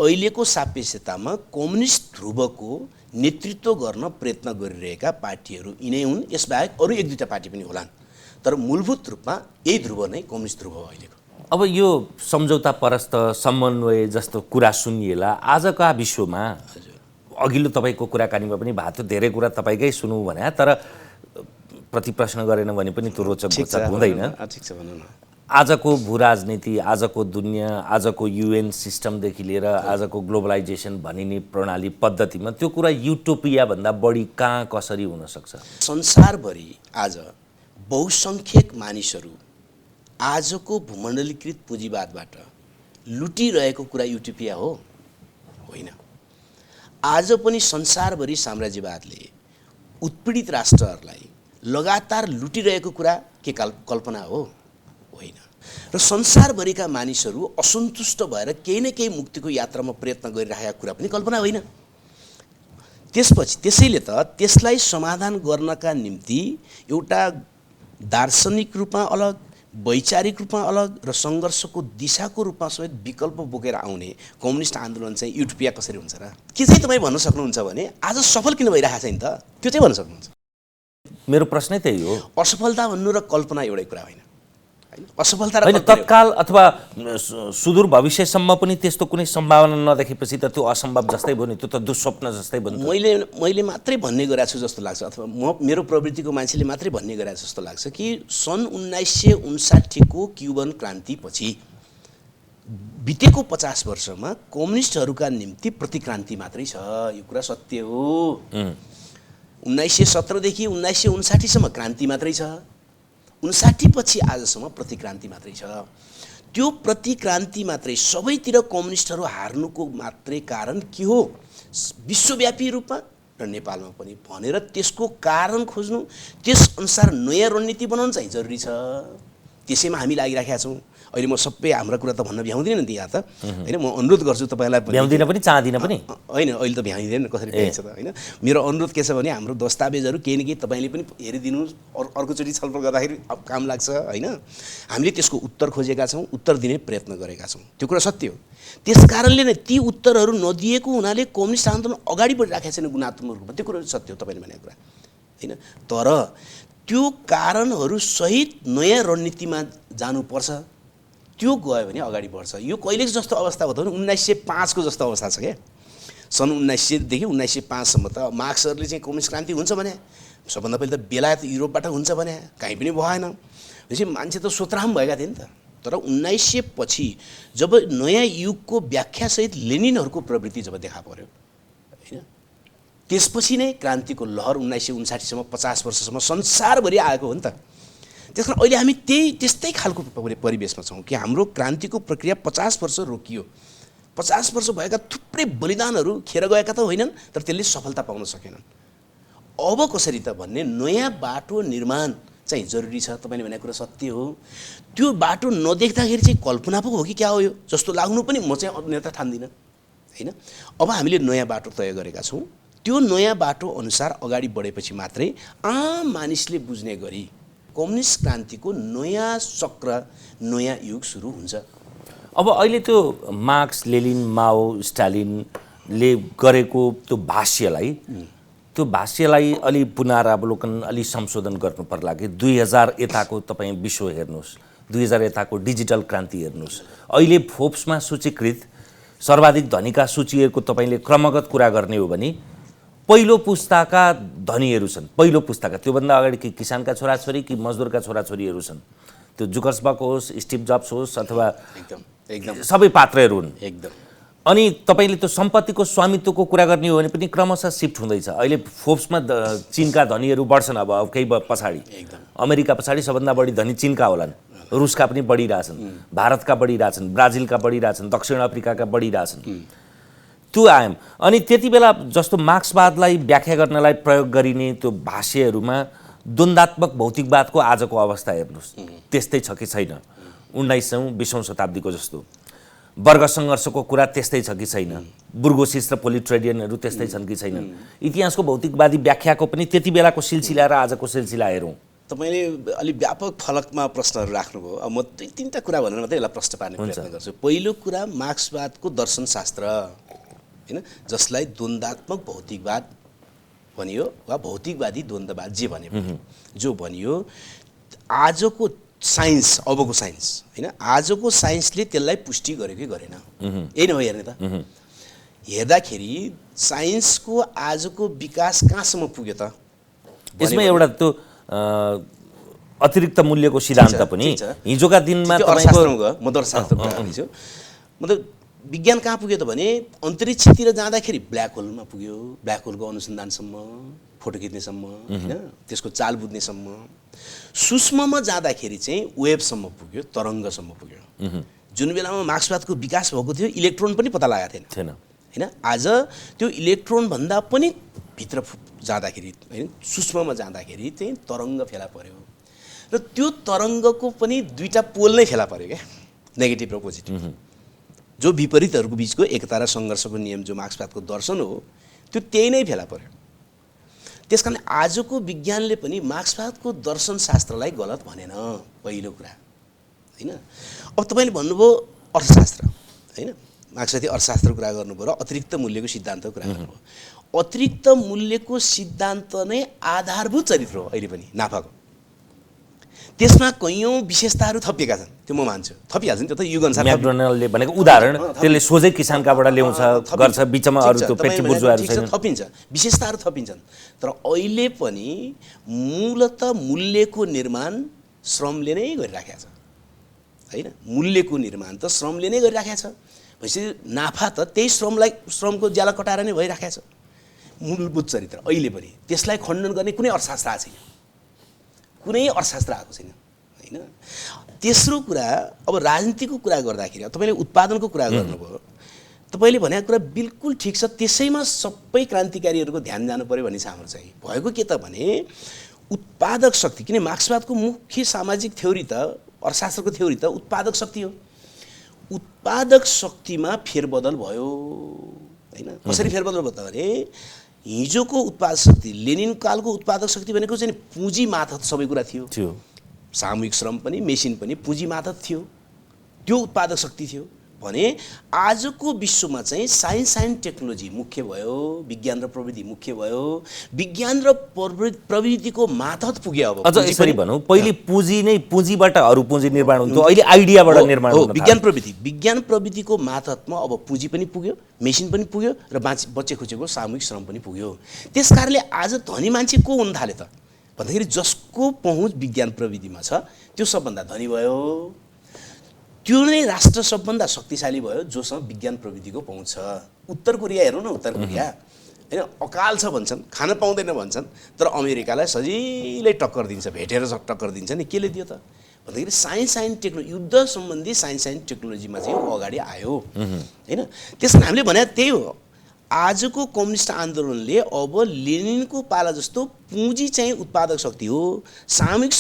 अहिलेको सापेक्षतामा कम्युनिस्ट ध्रुवको नेतृत्व गर्न प्रयत्न गरिरहेका पार्टीहरू यिनै हुन्। यसबाहेक अरू एक दुईवटा पार्टी पनि होलान्, तर मूलभूत रूपमा यही ध्रुव नै कम्युनिस्ट ध्रुव हो अहिलेको। अब यो सम्झौता परस्त समन्वय जस्तो कुरा सुनिएला आजका विश्वमा। अघिल्लो तपाईँको कुराकानीमा पनि भएको थियो, धेरै कुरा तपाईँकै सुनौँ भने, तर प्रति प्रश्न गरेन भने पनि त्यो रोचक हुँदैन। ठिक छ, भन्नु न। आजको भू राजनीति, आजको दुनियाँ, आजको युएन सिस्टमदेखि लिएर आजको ग्लोबलाइजेसन भनिने प्रणाली पद्धतिमा त्यो कुरा युटोपियाभन्दा बढी कहाँ कसरी हुनसक्छ? संसारभरि आज बहुसङ्ख्यक मानिसहरू आजको भूमण्डलीकृत पुँजीवादबाट लुटिरहेको कुरा युटोपिया हो? होइन। आज पनि संसारभरि साम्राज्यवादले उत्पीडित राष्ट्रहरूलाई लगातार लुटिरहेको कुरा के कल्पना हो? होइन। र संसारभरिका मानिसहरू असन्तुष्ट भएर केही न केही मुक्तिको यात्रामा प्रयत्न गरिरहेका कुरा पनि कल्पना होइन। त्यसैले त त्यसलाई समाधान गर्नका निम्ति एउटा दार्शनिक रूपमा अलग, वैचारिक रूपमा अलग र सङ्घर्षको दिशाको रूपमा समेत विकल्प बोकेर आउने कम्युनिस्ट आन्दोलन चाहिँ युटोपिया कसरी हुन्छ र? के चाहिँ तपाईँ भन्न सक्नुहुन्छ भने आज सफल किन भइरहेको छैन त? त्यो चाहिँ भन्न सक्नुहुन्छ? मेरो प्रश्नै त्यही हो। असफलता भन्नु र कल्पना एउटै कुरा होइन। असफलता र तत्काल अथवा सुदूर भविष्यसम्म पनि त्यस्तो कुनै सम्भावना नदेखेपछि त त्यो असम्भव जस्तै भयो नि, त्यो त दुस्वप्न जस्तै भयो। मैले मात्रै भन्ने गरेको छु जस्तो लाग्छ, अथवा मेरो प्रवृत्तिको मान्छेले मात्रै भन्ने गरेको जस्तो लाग्छ कि सन् 1959 को क्युबन क्रान्तिपछि बितेको 50 वर्षमा कम्युनिस्टहरूका निम्ति प्रतिक्रान्ति मात्रै छ। यो कुरा सत्य हो। 1917 देखि 1959 सम्म क्रान्ति मात्रै छ। 59 पछि आजसम्म प्रतिक्रान्ति मात्रै छ। त्यो प्रतिक्रान्ति मात्रै सबैतिर कम्युनिस्टहरू हार्नुको मात्रै कारण के हो विश्वव्यापी रूपमा र नेपालमा पनि भनेर त्यसको कारण खोज्नु, त्यसअनुसार नयाँ रणनीति बनाउनु चाहिँ जरुरी छ। त्यसैमा हामी लागिराखेका छौँ। अहिले म सबै हाम्रा कुरा त भन्न भ्याउँदिनँ नि यहाँ त होइन। म अनुरोध गर्छु तपाईँलाई भ्याउँदिन पनि चाहदिन पनि होइन, अहिले त भ्याइँदैन कसरी भ्याइन्छ त होइन। मेरो अनुरोध के छ भने हाम्रो दस्तावेजहरू केही न केही तपाईँले पनि हेरिदिनुहोस्, अर्कोचोटि छलफल गर्दाखेरि काम लाग्छ होइन। हामीले त्यसको उत्तर खोजेका छौँ, उत्तर दिने प्रयत्न गरेका छौँ, त्यो कुरा सत्य हो। त्यस कारणले नै ती उत्तरहरू नदिएको हुनाले कम्युनिस्ट आन्दोलन अगाडि बढिराखेको छैन गुणात्मक रूपमा, त्यो कुरा सत्य हो तपाईँले भनेको कुरा होइन। तर त्यो कारणहरू सहित नयाँ रणनीतिमा जानुपर्छ, त्यो गयो भने अगाडि बढ्छ। यो कहिले जस्तो अवस्था हो त 1905 को जस्तो अवस्था छ क्या। सन् 1900 देखि 1905 सम्म त मार्क्सहरूले चाहिँ कम्युनिस्ट क्रान्ति हुन्छ भने, सबभन्दा पहिले त बेलायत युरोपबाट हुन्छ भने कहीँ पनि भएन। भनेपछि मान्छे त सोत्राम भएका थिए नि त। तर 1900 पछि जब नयाँ युगको व्याख्यासहित लेनिनहरूको प्रवृत्ति जब देखा पर्यो होइन, त्यसपछि नै क्रान्तिको लहर 1959 सम्म 50 वर्षसम्म संसारभरि आएको हो नि त। त्यस कारण अहिले हामी त्यस्तै खालको परिवेशमा छौँ कि हाम्रो क्रान्तिको प्रक्रिया 50 वर्ष रोकियो। 50 वर्ष भएका थुप्रै बलिदानहरू खेर गएका त होइनन्, तर त्यसले सफलता पाउन सकेनन्। अब कसरी त भन्ने नयाँ बाटो निर्माण चाहिँ जरुरी छ। तपाईँले भनेको कुरा सत्य हो। त्यो बाटो नदेख्दाखेरि चाहिँ कल्पना पो हो कि क्या हो यो जस्तो लाग्नु पनि म चाहिँ अन्यथा ठान्दिनँ होइन। अब हामीले नयाँ बाटो तय गरेका छौँ। त्यो नयाँ बाटो अनुसार अगाडि बढेपछि मात्रै आम मानिसले बुझ्ने गरी कम्युनिस्ट क्रान्तिको नयाँ चक्र, नयाँ युग सुरु हुन्छ। अब अहिले त्यो मार्क्स, लेनिन, माओ, स्टालिनले गरेको त्यो भाष्यलाई अलि पुनरावलोकन, अलि संशोधन गर्नु पर्ला कि 2000 यताको तपाईँ विश्व हेर्नुहोस्, 2000 यताको डिजिटल क्रान्ति हेर्नुहोस्। अहिले फोर्ब्समा सूचीकृत सर्वाधिक धनीका सूचीहरूको तपाईँले क्रमगत कुरा गर्ने हो भने पहिलो पुस्ताका धनीहरू छन्। पहिलो पुस्ताका, त्योभन्दा अगाडि कि किसानका छोराछोरी कि मजदुरका छोराछोरीहरू छन्। त्यो जुकर्सबर्ग होस्, स्टिभ जब्स होस् अथवा एकदम सबै पात्रहरू हुन् एकदम। अनि तपाईँले त्यो सम्पत्तिको स्वामित्वको कुरा गर्ने हो भने पनि क्रमशः सिफ्ट हुँदैछ। अहिले फोर्ब्समा चीनका धनीहरू बढ्छन्। अब केही पछाडि अमेरिका पछाडि सबभन्दा बढी धनी चीनका होलान्, रुसका पनि बढिरहेछन्, भारतका बढिरहेछन्, ब्राजिलका बढिरहेछन्, दक्षिण अफ्रिकाका बढिरहेछन्। त्यो आयम अनि त्यति बेला जस्तो मार्क्सवादलाई व्याख्या गर्नलाई प्रयोग गरिने त्यो भाष्यहरूमा द्वन्द्वात्मक भौतिकवादको आजको अवस्था हेर्नुहोस्, त्यस्तै छ कि छैन। 19औँ 20औँ शताब्दीको जस्तो वर्ग सङ्घर्षको कुरा त्यस्तै छ कि छैन। बुर्गोसिस र पोलिट्रेडियनहरू त्यस्तै छन् कि छैनन्। इतिहासको भौतिकवादी व्याख्याको पनि त्यति बेलाको सिलसिला र आजको सिलसिला हेरौँ। तपाईँले अलि व्यापक फलकमा प्रश्नहरू राख्नुभयो। अब म 2-3टा कुरा भनेर मात्रै यसलाई प्रश्न पार्ने प्रयत्न गर्छु। पहिलो कुरा मार्क्सवादको दर्शनशास्त्र होइन, जसलाई द्वन्द्वात्मक भौतिकवाद भनियो वा भौतिकवादी द्वन्द्ववाद जे भने जो भनियो, आजको साइन्स, अबको साइन्स होइन, आजको साइन्सले त्यसलाई पुष्टि गर्यो कि गरेन, यही नै हो हेर्ने त। हेर्दाखेरि साइन्सको आजको विकास कहाँसम्म पुग्यो त? यसमा एउटा त्यो अतिरिक्त मूल्यको सिद्धान्त पनि हिजोका दिनमा म दर्शनशास्त्रमा भन्छु। मतलब विज्ञान कहाँ पुग्यो त भने अन्तरिक्षतिर जाँदाखेरि ब्ल्याक होलमा पुग्यो, ब्ल्याक होलको अनुसन्धानसम्म, फोटो खिच्नेसम्म होइन, त्यसको चाल बुझ्नेसम्म। सूक्ष्ममा जाँदाखेरि चाहिँ वेबसम्म पुग्यो, तरङ्गसम्म पुग्यो। जुन बेलामा मार्क्सवादको विकास भएको थियो इलेक्ट्रोन पनि पत्ता लगाएको थिएन होइन। आज त्यो इलेक्ट्रोनभन्दा पनि भित्र जाँदाखेरि होइन, सूक्ष्ममा जाँदाखेरि चाहिँ तरङ्ग फेला पर्यो र त्यो तरङ्गको पनि 2टा पोल नै फेला पर्यो क्या, नेगेटिभ र पोजिटिभ, जो विपरीतहरूको बिचको एकता र सङ्घर्षको नियम जो मार्क्सवादको दर्शन हो त्यो त्यही नै फेला पर्यो। त्यस कारण आजको विज्ञानले पनि मार्क्सवादको दर्शनशास्त्रलाई गलत भनेन, पहिलो कुरा होइन। अब तपाईँले भन्नुभयो अर्थशास्त्र होइन, मार्क्सवादी अर्थशास्त्रको कुरा गर्नुभयो र अतिरिक्त मूल्यको सिद्धान्तको कुरा गर्नुभयो। अतिरिक्त मूल्यको सिद्धान्त नै आधारभूत चरित्र हो अहिले पनि नाफाको। त्यसमा कैयौँ विशेषताहरू थपिएका छन्, त्यो म मान्छु, थपिहाल्छ नि। त्यो त युगअनुसार म्याकडोनल्डले भनेको उदाहरण, त्यसले सोझै किसानकाबाट ल्याउँछ गर्छ, बिचमा अरू त्यो पेटी बुर्जुवाहरू छैन, थपिन्छ, विशेषताहरू थपिन्छन्। तर अहिले पनि मूलत मूल्यको निर्माण श्रमले नै गरिराखेको छ होइन। मूल्यको निर्माण त श्रमले नै गरिराखेको छ। भनेपछि नाफा त त्यही श्रमको ज्याला कटाएर नै भइराखेको छ। मूलभूत चरित्र अहिले पनि त्यसलाई खण्डन गर्ने कुनै अर्थशास्त्र आएको छैन, कुनै अर्थशास्त्र आएको छैन। हैन। तेस्रो कुरा, अब राजनीतिको कुरा गर्दाखेरि तपाईँले उत्पादनको कुरा गर्नुभयो, तपाईँले भनेको कुरा बिल्कुल ठिक छ। त्यसैमा सबै क्रान्तिकारीहरूको ध्यान जानु पर्यो भन्ने छ हाम्रो चाहिँ। भएको के त भने उत्पादक शक्ति, किन मार्क्सवादको मुख्य सामाजिक थ्योरी त अर्थशास्त्रको थ्योरी त उत्पादक शक्ति हो। उत्पादक शक्तिमा फेरबदल भयो हैन। कसरी फेरबदल भयो त भने हिजोको उत्पादक शक्ति, लेनिन कालको उत्पादक शक्ति भनेको चाहिँ पुँजी मार्फत सबै कुरा थियो। सामूहिक श्रम पनि, मेसिन पनि पुँजी मार्फत थियो, त्यो उत्पादक शक्ति थियो भने आजको विश्वमा चाहिँ साइन्स एन्ड टेक्नोलोजी मुख्य भयो, विज्ञान र प्रविधि मुख्य भयो। विज्ञान र प्रविधिको मार्फत पुग्यो। अब अझ यसरी भनौँ, पहिले पुँजी नै, पुँजीबाट अरू पुँजी निर्माण हुन्थ्यो, अहिले आइडियाबाट निर्माण हुन्छ। विज्ञान प्रविधिको मार्फतमा अब पुँजी पनि पुग्यो, मेसिन पनि पुग्यो र बच्चे खुचेको सामूहिक श्रम पनि पुग्यो। त्यसकारणले आज धनी मान्छे को हुन थाले त भन्दाखेरि जसको पहुँच विज्ञान प्रविधिमा छ त्यो सबभन्दा धनी भयो। त्यो नै राष्ट्र सबभन्दा शक्तिशाली भयो जोसँग विज्ञान प्रविधिको पहुँच छ। उत्तर कोरिया हेरौँ न, उत्तर कोरिया हैन, अकाल छ भन्छन्, खान पाउँदैन भन्छन्, तर अमेरिकालाई सजिलै टक्कर दिन्छ, भेटेर टक्कर दिन्छ नि। केले दियो त भन्दाखेरि साइन्स एन्ड टेक्नोलोजी, युद्ध सम्बन्धी साइन्स एन्ड टेक्नोलोजीमा चाहिँ अगाडि आयो हैन। त्यसमा हामीले भने त्यही हो, आजको कम्युनिस्ट आन्दोलनले अब लेनिनको पाला जस्तो पुँजी चाहिँ उत्पादक शक्ति हो, सामूहिक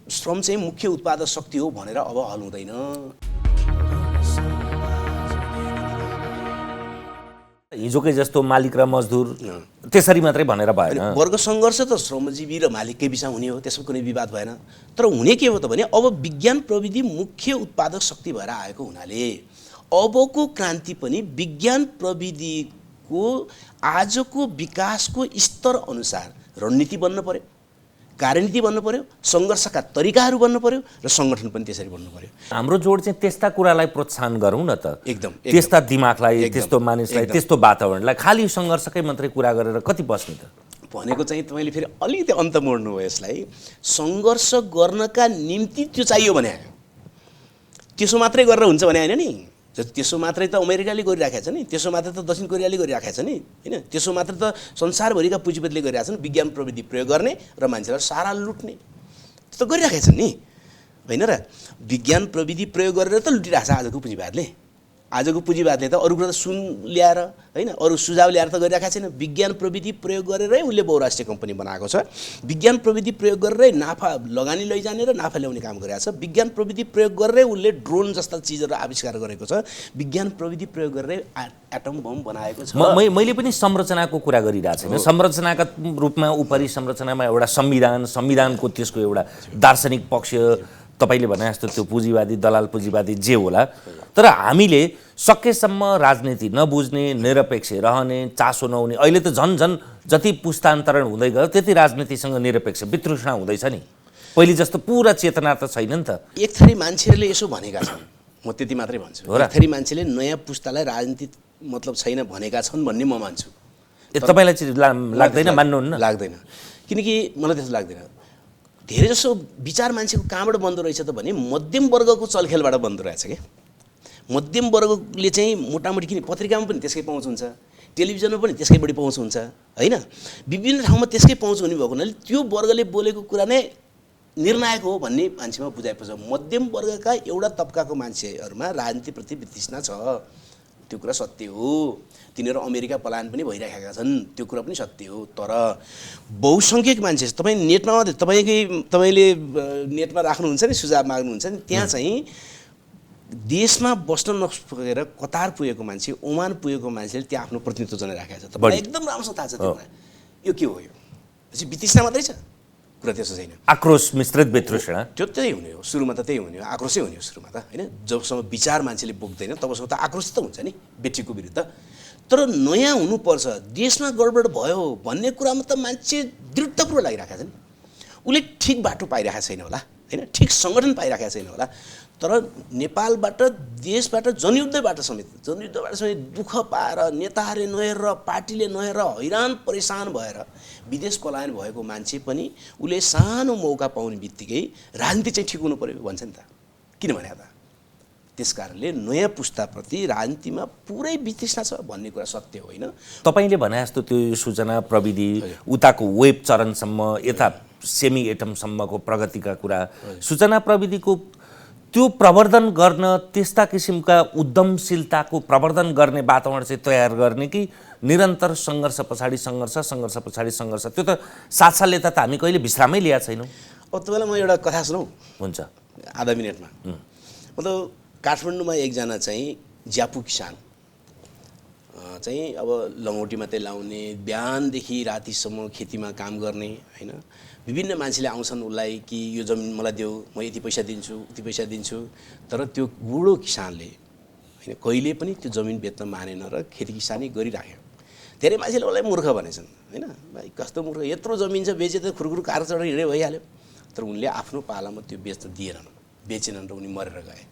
श्रम चाहिँ मुख्य उत्पादक शक्ति हो भनेर अब हल हुँदैन। हिजोकै जस्तो मालिक र मजदुर त्यसरी मात्रै भनेर भएन। वर्ग सङ्घर्ष त श्रमजीवी र मालिककै बिचमा हुने हो, त्यसमा कुनै विवाद भएन। तर हुने के हो त भने अब विज्ञान प्रविधि मुख्य उत्पादक शक्ति भएर आएको हुनाले अबको क्रान्ति पनि विज्ञान प्रविधिको आजको विकासको स्तर अनुसार रणनीति बन्न पर्यो, कार्यनीति बन्न पर्यो, सङ्घर्षका तरिकाहरू बन्न पर्यो र सङ्गठन पनि त्यसरी बन्नु पर्यो। हाम्रो जोड चाहिँ त्यस्ता कुरालाई प्रोत्साहन गरौँ न त। एकदम त्यस्ता दिमागलाई, त्यस्तो मानिसलाई, त्यस्तो वातावरणलाई खालि सङ्घर्षकै मात्रै कुरा गरेर कति बस्ने त भनेको चाहिँ तपाईँले फेरि अलिकति अन्त मोड्नु भयो यसलाई। सङ्घर्ष गर्नका निम्ति त्यो चाहियो भने त्यसो मात्रै गरेर हुन्छ भने होइन नि। त्यसो मात्रै त अमेरिकाले गरिराखेको छ नि, त्यसो मात्रै त दक्षिण कोरियाले गरिराखेको छ नि हैन, त्यसो मात्रै त संसारभरिका पुँजीपतिले गरिरहेका छन्। विज्ञान प्रविधि प्रयोग गर्ने र मान्छेलाई सारा लुट्ने त्यो त गरिराखेको छन् नि होइन र। विज्ञान प्रविधि प्रयोग गरेर त लुटिरहेको छ आजको पुँजीवादले। आजको पुँजीवादले त अरू कुरा त सुन ल्याएर हैन, अरू सुझाव ल्याएर त गरिराखेको छैन। विज्ञान प्रविधि प्रयोग गरेरै उसले बहुराष्ट्रिय कम्पनी बनाएको छ। विज्ञान प्रविधि प्रयोग गरेरै नाफा लगानी लैजाने र नाफा ल्याउने काम गरिरहेको छ। विज्ञान प्रविधि प्रयोग गरेरै उसले ड्रोन जस्ता चिजहरू आविष्कार गरेको छ। विज्ञान प्रविधि प्रयोग गरेरै एटम बम बनाएको छ। मैले पनि संरचनाको कुरा गरिरहेको छैन। संरचनाका रूपमा उपरि संरचनामा एउटा संविधानको त्यसको एउटा दार्शनिक पक्ष तपाईँले भने जस्तो त्यो पुँजीवादी, दलाल पुँजीवादी जे होला, तर हामीले सकेसम्म राजनीति नबुझ्ने, निरपेक्ष रहने, चासो नहुने, अहिले त झन् जति पुस्तान्तरण हुँदै गयो त्यति राजनीतिसँग निरपेक्ष वितृष्णा हुँदैछ नि। पहिले जस्तो पुरा चेतना त छैन नि त। एक थरी मान्छेहरूले यसो भनेका छन्, म त्यति मात्रै भन्छु, एक थरी मान्छेले नयाँ पुस्तालाई राजनीति मतलब छैन भनेका छन् भन्ने म मान्छु। तपाईँलाई चाहिँ लाग्दैन, मान्नुहुन्न? लाग्दैन, किनकि मलाई त्यस्तो लाग्दैन। धेरै जसो विचार मान्छेको कहाँबाट बन्दो रहेछ त भने मध्यम वर्गको चलखेलबाट बन्दो रहेछ क्या। मध्यम वर्गले चाहिँ मोटामोटी किन पत्रिकामा पनि त्यसकै पहुँच हुन्छ, टेलिभिजनमा पनि त्यसकै बढी पहुँच हुन्छ होइन, विभिन्न ठाउँमा त्यसकै पहुँच हुने भएको हुनाले त्यो वर्गले बोलेको कुरा नै निर्णायक हो भन्ने मान्छेमा बुझाइपर्छ। मध्यम वर्गका एउटा तबकाको मान्छेहरूमा राजनीतिप्रति वितृष्णा छ, त्यो कुरा सत्य हो। तिनीहरू अमेरिका पलायन पनि भइरहेका छन्, त्यो कुरा पनि सत्य हो। तर बहुसङ्ख्यक मान्छे, तपाईँ नेटमा तपाईँले नेटमा राख्नुहुन्छ नि, सुझाव माग्नुहुन्छ नि, त्यहाँ चाहिँ देशमा बस्न नसकेर कतार पुगेको मान्छे, ओमान पुगेको मान्छेले त्यहाँ आफ्नो प्रतिनिधित्व जनाइराखेको छ। तपाईँलाई एकदम राम्रोसँग थाहा छ त्यो कुरा। यो के हो? यो वितृष्णा मात्रै छ, कुरा त्यस्तो छैन। आक्रोश मिश्रित वितृष्णा, त्यो त्यही हुने हो। सुरुमा त त्यही हुने हो, आक्रोशै हुने हो सुरुमा त होइन। जबसम्म विचार मान्छेले बोक्दैन तबसम्म त आक्रोश त हुन्छ नि बेटीको विरुद्ध। तर नयाँ हुनुपर्छ, देशमा गडबड भयो भन्ने कुरामा त मान्छे दृढतापूर्वक लागिरहेको छ नि। उसले ठिक बाटो पाइरहेको छैन होला होइन, ठिक सङ्गठन पाइरहेको छैन होला। तर नेपालबाट, देशबाट, जनयुद्धबाट समेत दुःख पाएर, नेताहरूले नहेरेर, पार्टीले नहेरेर हैरान परेशान भएर विदेश पलायन भएको मान्छे पनि उसले सानो मौका पाउने बित्तिकै राजनीति चाहिँ ठिक हुनु पर्यो भन्छ नि त। किन भने त त्यसकारणले नयाँ पुस्ताप्रति राजनीतिमा पुरै वितृष्णा छ भन्ने कुरा सत्य होइन। तपाईँले भने जस्तो त्यो सूचना प्रविधि उताको वेब चरणसम्म, यता सेमी एटमसम्मको प्रगतिका कुरा, सूचना प्रविधिको त्यो प्रवर्धन गर्न त्यस्ता किसिमका उद्यमशीलताको प्रवर्धन गर्ने वातावरण चाहिँ तयार गर्ने कि निरन्तर सङ्घर्ष पछाडि सङ्घर्ष, सङ्घर्ष पछाडि सङ्घर्ष? त्यो त साथसाथै त हामी कहिले विश्रामै लिएका छैनौँ। अब तपाईँलाई म एउटा कथा सुनाउँ? हुन्छ, आधा मिनटमा। मतलब काठमाडौँमा एकजना चाहिँ ज्यापु किसान चाहिँ अब लङ्गोटी मात्रै लाउने, बिहानदेखि रातिसम्म खेतीमा काम गर्ने होइन। विभिन्न मान्छेले आउँछन् उसलाई कि यो जमिन मलाई देऊ, म यति पैसा दिन्छु, उति पैसा दिन्छु। तर त्यो बुढो किसानले होइन कहिले पनि त्यो जमिन बेच्न मानेन र खेती किसानी गरिराख्यो। धेरै मान्छेले उसलाई मूर्ख भनेछन् होइन, भाइ कस्तो मूर्ख, यत्रो जमिन छ बेचे त खुरखुर कार चढेर हिँडे भइहाल्यो। तर उनले आफ्नो पालामा त्यो बेच्न दिएनन्, बेचेनन् र उनी मरेर गए।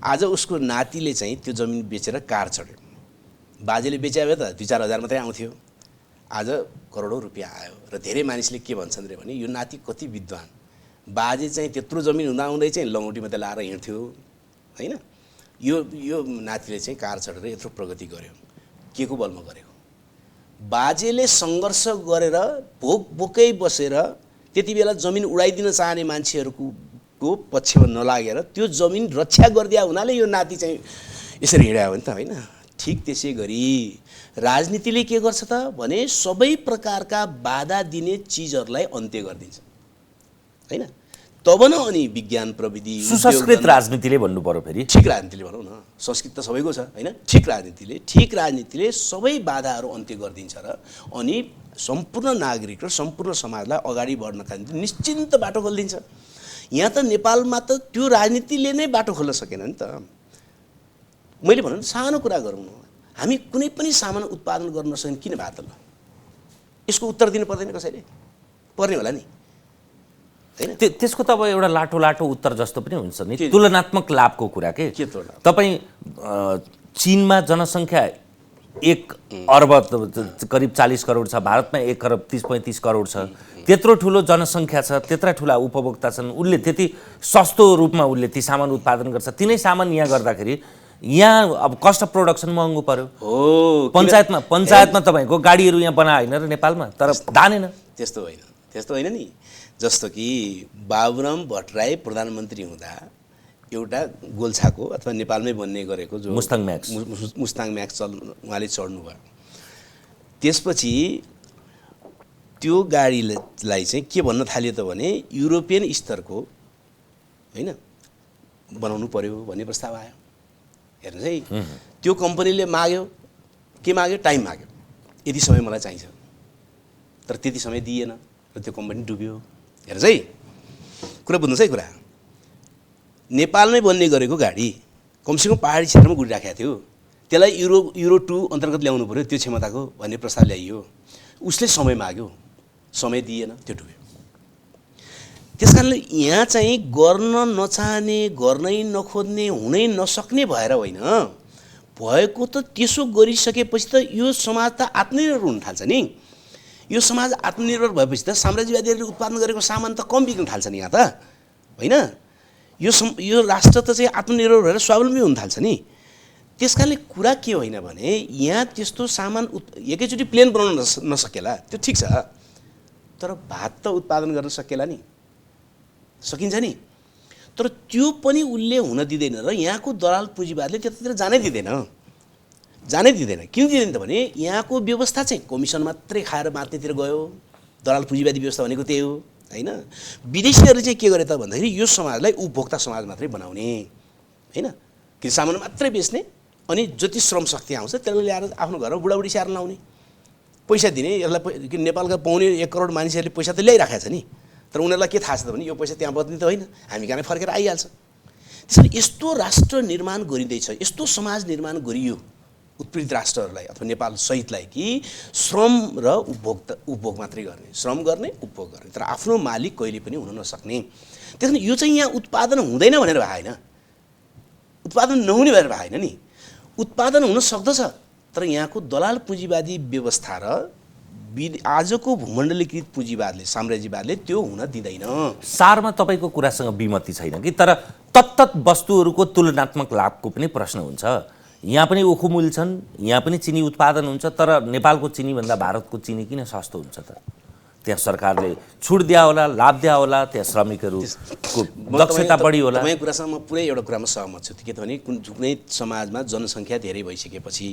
आज उसको नातिले चाहिँ त्यो जमिन बेचेर कार चढ्यो। बाजेले बेच्या भए त 2-4 हजार मात्रै आउँथ्यो, आज करोडौँ रुपियाँ आयो। र धेरै मानिसले के भन्छन् रे भने यो नाति कति विद्वान, बाजे चाहिँ त्यत्रो जमिन हुँदाहुँदै चाहिँ लङ्गोटी मात्रै लाएर हिँड्थ्यो होइन। यो नातिले चाहिँ कार चढेर यत्रो प्रगति गर्यो, के को बलमा गरेको? बाजेले सङ्घर्ष गरेर भोकै बसेर त्यति बेला जमिन उडाइदिन चाहने मान्छेहरूको पक्षमा नलागेर त्यो जमिन रक्षा गरिदिया हुनाले यो नाति चाहिँ यसरी हिँड्यो भने त होइन। ठिक त्यसै गरी राजनीतिले के गर्छ त भने सबै प्रकारका बाधा दिने चिजहरूलाई अन्त्य गरिदिन्छ होइन। तब न अनि विज्ञान प्रविधि सुसंस्कृत राजनीतिले भन्नु पर्यो फेरि। ठिक राजनीतिले भनौँ न, संस्कृत त सबैको छ होइन। ठिक राजनीतिले सबै बाधाहरू अन्त्य गरिदिन्छ र अनि सम्पूर्ण नागरिक र सम्पूर्ण समाजलाई अगाडि बढ्नका निम्ति निश्चिन्त बाटो खोलिदिन्छ। यहाँ त नेपालमा त त्यो राजनीतिले नै बाटो खोल्न सकेन नि त। मैले भनौँ सानो कुरा गरौँ न, हामी कुनै पनि सामान उत्पादन गर्न नसक्ने किन भएको त? ल यसको उत्तर दिनु पर्दैन कसैले? पर्ने होला नि हैन। त्यसको त अब एउटा लाटो लाटो उत्तर जस्तो पनि हुन्छ नि, तुलनात्मक लाभको कुरा के तपाईँ चीनमा जनसङ्ख्या 1 अर्ब करिब 40 करोड छ, भारतमा 1 अरब 30-35 करोड छ। त्यत्रो ठुलो जनसङ्ख्या छ, त्यत्रा ठुला उपभोक्ता छन्, उसले त्यति सस्तो रूपमा उसले ती सामान उत्पादन गर्छ। तिनै सामान यहाँ गर्दाखेरि यहाँ अब कस्ट अफ प्रोडक्सन महँगो पर्यो। पञ्चायतमा तपाईँको गाडीहरू यहाँ बनाए होइन र नेपालमा, तर दानेन। त्यस्तो होइन नि। जस्तो कि बाबुराम भट्टराई प्रधानमन्त्री हुँदा एउटा गोल्छाको अथवा नेपालमै बन्ने गरेको जो मुस्ताङ म्याक्स उहाँले चढ्नुभयो। त्यसपछि त्यो गाडीलाई चाहिँ के भन्न थाल्यो त भने युरोपियन स्तरको होइन बनाउनु पर्यो भन्ने प्रस्ताव आयो। हेर्नुहोस् है, त्यो कम्पनीले माग्यो, के माग्यो? टाइम माग्यो, यति समय मलाई चाहिन्छ। तर त्यति समय दिएन र त्यो कम्पनी डुब्यो। हेर्नुहोस् है, कुरा बुझ्नुहोस् है कुरा। नेपालमै बन्ने गरेको गाडी कमसेकम पहाडी क्षेत्रमा गुडिराखेको थियो, त्यसलाई युरो 2 अन्तर्गत ल्याउनु पऱ्यो, त्यो क्षमताको भन्ने प्रस्ताव ल्याइयो। उसले समय माग्यो, समय दिएन, त्यो डुब्यो। त्यस कारणले यहाँ चाहिँ गर्न नचाहने, गर्नै नखोज्ने, हुनै नसक्ने भएर होइन, भएको त त्यसो गरिसकेपछि त यो समाज त आत्मनिर्भर हुन थाल्छ नि। यो समाज आत्मनिर्भर भएपछि त साम्राज्यवादीहरूले उत्पादन गरेको सामान त कम बिक्न थाल्छ नि यहाँ त होइन। यो राष्ट्र त चाहिँ आत्मनिर्भर भएर स्वावलम्बी हुन थाल्छ नि। त्यस कारणले कुरा के होइन भने यहाँ त्यस्तो सामान एकैचोटि प्लेन बनाउन नसकेला, त्यो ठिक छ, तर भात त उत्पादन गर्न सकेला नि, सकिन्छ नि। तर त्यो पनि उसले हुन दिँदैन र यहाँको दलाल पुँजीवादले त्यतातिर जानै दिँदैन। किन दिँदैन त भने यहाँको व्यवस्था चाहिँ कमिसन मात्रै खाएर मात्नेतिर गयो। दलाल पुँजीवादी व्यवस्था भनेको त्यही हो होइन। विदेशीहरूले चाहिँ के गरे त भन्दाखेरि यो समाजलाई उपभोक्ता समाज मात्रै बनाउने होइन, कि सामान मात्रै बेच्ने, अनि जति श्रम शक्ति आउँछ त्यसलाई ल्याएर आफ्नो घरमा बुढाबुढी स्याहार लाउने, पैसा दिने। यसलाई नेपालका पाउने 1 करोड मानिसहरूले पैसा त ल्याइराखेको छ नि, तर उनीहरूलाई के थाहा छ त भने यो पैसा त्यहाँ बद्ने त होइन, हामी कहाँ फर्केर आइहाल्छ। त्यसैले यस्तो राष्ट्र निर्माण गरिँदैछ, यस्तो समाज निर्माण गरियो उत्पीडित राष्ट्रहरूलाई अथवा नेपाल सहितलाई कि श्रम र उपभोग मात्रै गर्ने, श्रम गर्ने, उपभोग गर्ने, तर आफ्नो मालिक कहिले पनि हुन नसक्ने। त्यसैले यो चाहिँ यहाँ उत्पादन हुँदैन भनेर भएन, उत्पादन नहुने भनेर भएन नि, उत्पादन हुन सक्दछ। तर यहाँको दलाल पुँजीवादी व्यवस्था र आजको भूमण्डलीकृत पुँजीवादले, साम्राज्यवादले त्यो हुन दिँदैन। सारमा तपाईँको कुरासँग विमति छैन कि, तर तत्तत वस्तुहरूको तुलनात्मक लाभको पनि प्रश्न हुन्छ। यहाँ पनि उखुमूल छन्, यहाँ पनि चिनी उत्पादन हुन्छ, तर नेपालको चिनीभन्दा भारतको चिनी किन सस्तो हुन्छ त? त्यहाँ सरकारले छुट दिया होला, लाभ दिया होला, त्यहाँ श्रमिकहरूको दक्षता बढी होला। तपाईँ कुरासँग म पुरै एउटा कुरामा सहमत छु। के त भने कुनै समाजमा जनसङ्ख्या धेरै भइसकेपछि,